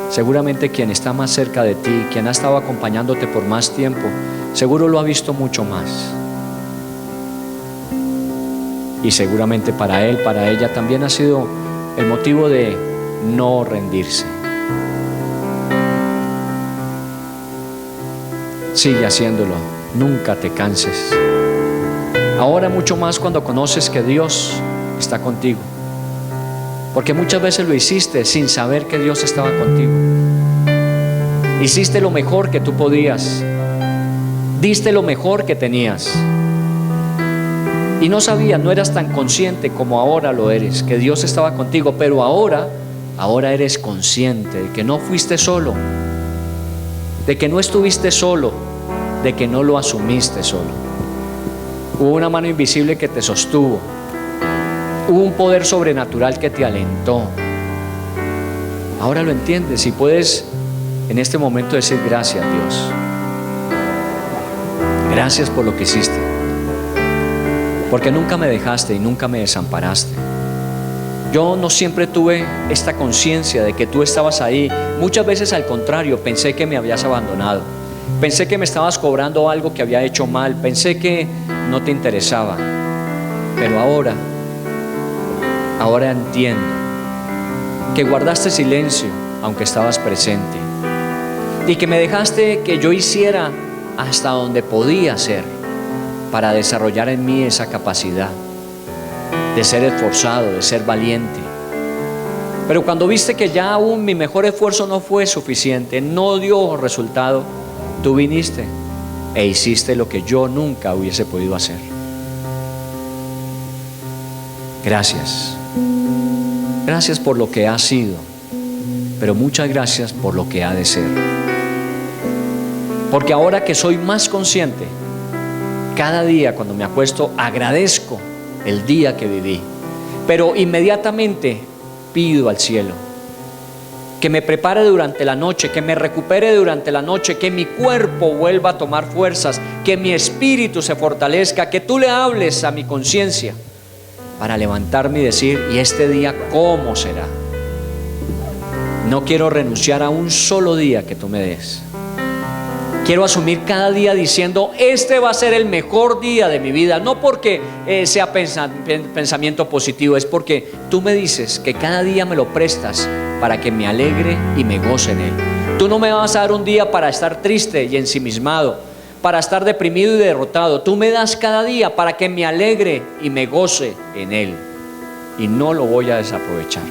Seguramente quien está más cerca de ti, quien ha estado acompañándote por más tiempo, seguro lo ha visto mucho más. Y seguramente para él, para ella también ha sido el motivo de no rendirse. Sigue haciéndolo, nunca te canses. Ahora mucho más cuando conoces que Dios está contigo. Porque muchas veces lo hiciste sin saber que Dios estaba contigo. Hiciste lo mejor que tú podías. Diste lo mejor que tenías. Y no sabías, no eras tan consciente como ahora lo eres, que Dios estaba contigo. Pero ahora eres consciente de que no fuiste solo, de que no estuviste solo, de que no lo asumiste solo. Hubo una mano invisible que te sostuvo. Hubo un poder sobrenatural que te alentó. Ahora lo entiendes y puedes en este momento decir gracias, Dios. Gracias por lo que hiciste. Porque nunca me dejaste y nunca me desamparaste. Yo no siempre tuve esta conciencia de que tú estabas ahí. Muchas veces al contrario, pensé que me habías abandonado. Pensé que me estabas cobrando algo que había hecho mal. Pensé que no te interesaba. Pero ahora entiendo que guardaste silencio aunque estabas presente, y que me dejaste que yo hiciera hasta donde podía hacer para desarrollar en mí esa capacidad de ser esforzado, de ser valiente. Pero cuando viste que ya aún mi mejor esfuerzo no fue suficiente, no dio resultado, tú viniste e hiciste lo que yo nunca hubiese podido hacer. Gracias. Gracias por lo que ha sido, pero muchas gracias por lo que ha de ser. Porque ahora que soy más consciente, cada día cuando me acuesto agradezco el día que viví, pero inmediatamente pido al cielo que me prepare durante la noche, que me recupere durante la noche, que mi cuerpo vuelva a tomar fuerzas, que mi espíritu se fortalezca, que tú le hables a mi conciencia para levantarme y decir: ¿y este día cómo será? No quiero renunciar a un solo día que tú me des. Quiero asumir cada día diciendo: este va a ser el mejor día de mi vida. No porque sea pensamiento positivo, es porque tú me dices que cada día me lo prestas para que me alegre y me goce en él. Tú no me vas a dar un día para estar triste y ensimismado, para estar deprimido y derrotado. Tú me das cada día para que me alegre y me goce en él, y no lo voy a desaprovechar.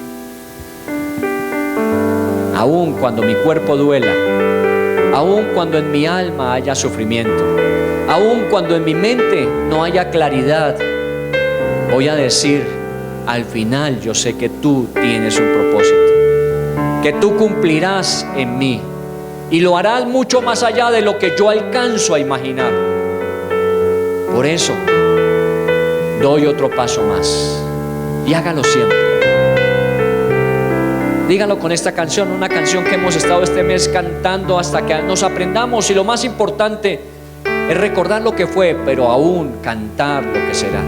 Aun cuando mi cuerpo duela, aun cuando en mi alma haya sufrimiento, aun cuando en mi mente no haya claridad, voy a decir: al final yo sé que tú tienes un propósito, que tú cumplirás en mí, y lo harás mucho más allá de lo que yo alcanzo a imaginar. Por eso doy otro paso más, y hágalo siempre. Dígalo con esta canción, una canción que hemos estado este mes cantando hasta que nos aprendamos, y lo más importante es recordar lo que fue, pero aún cantar lo que será.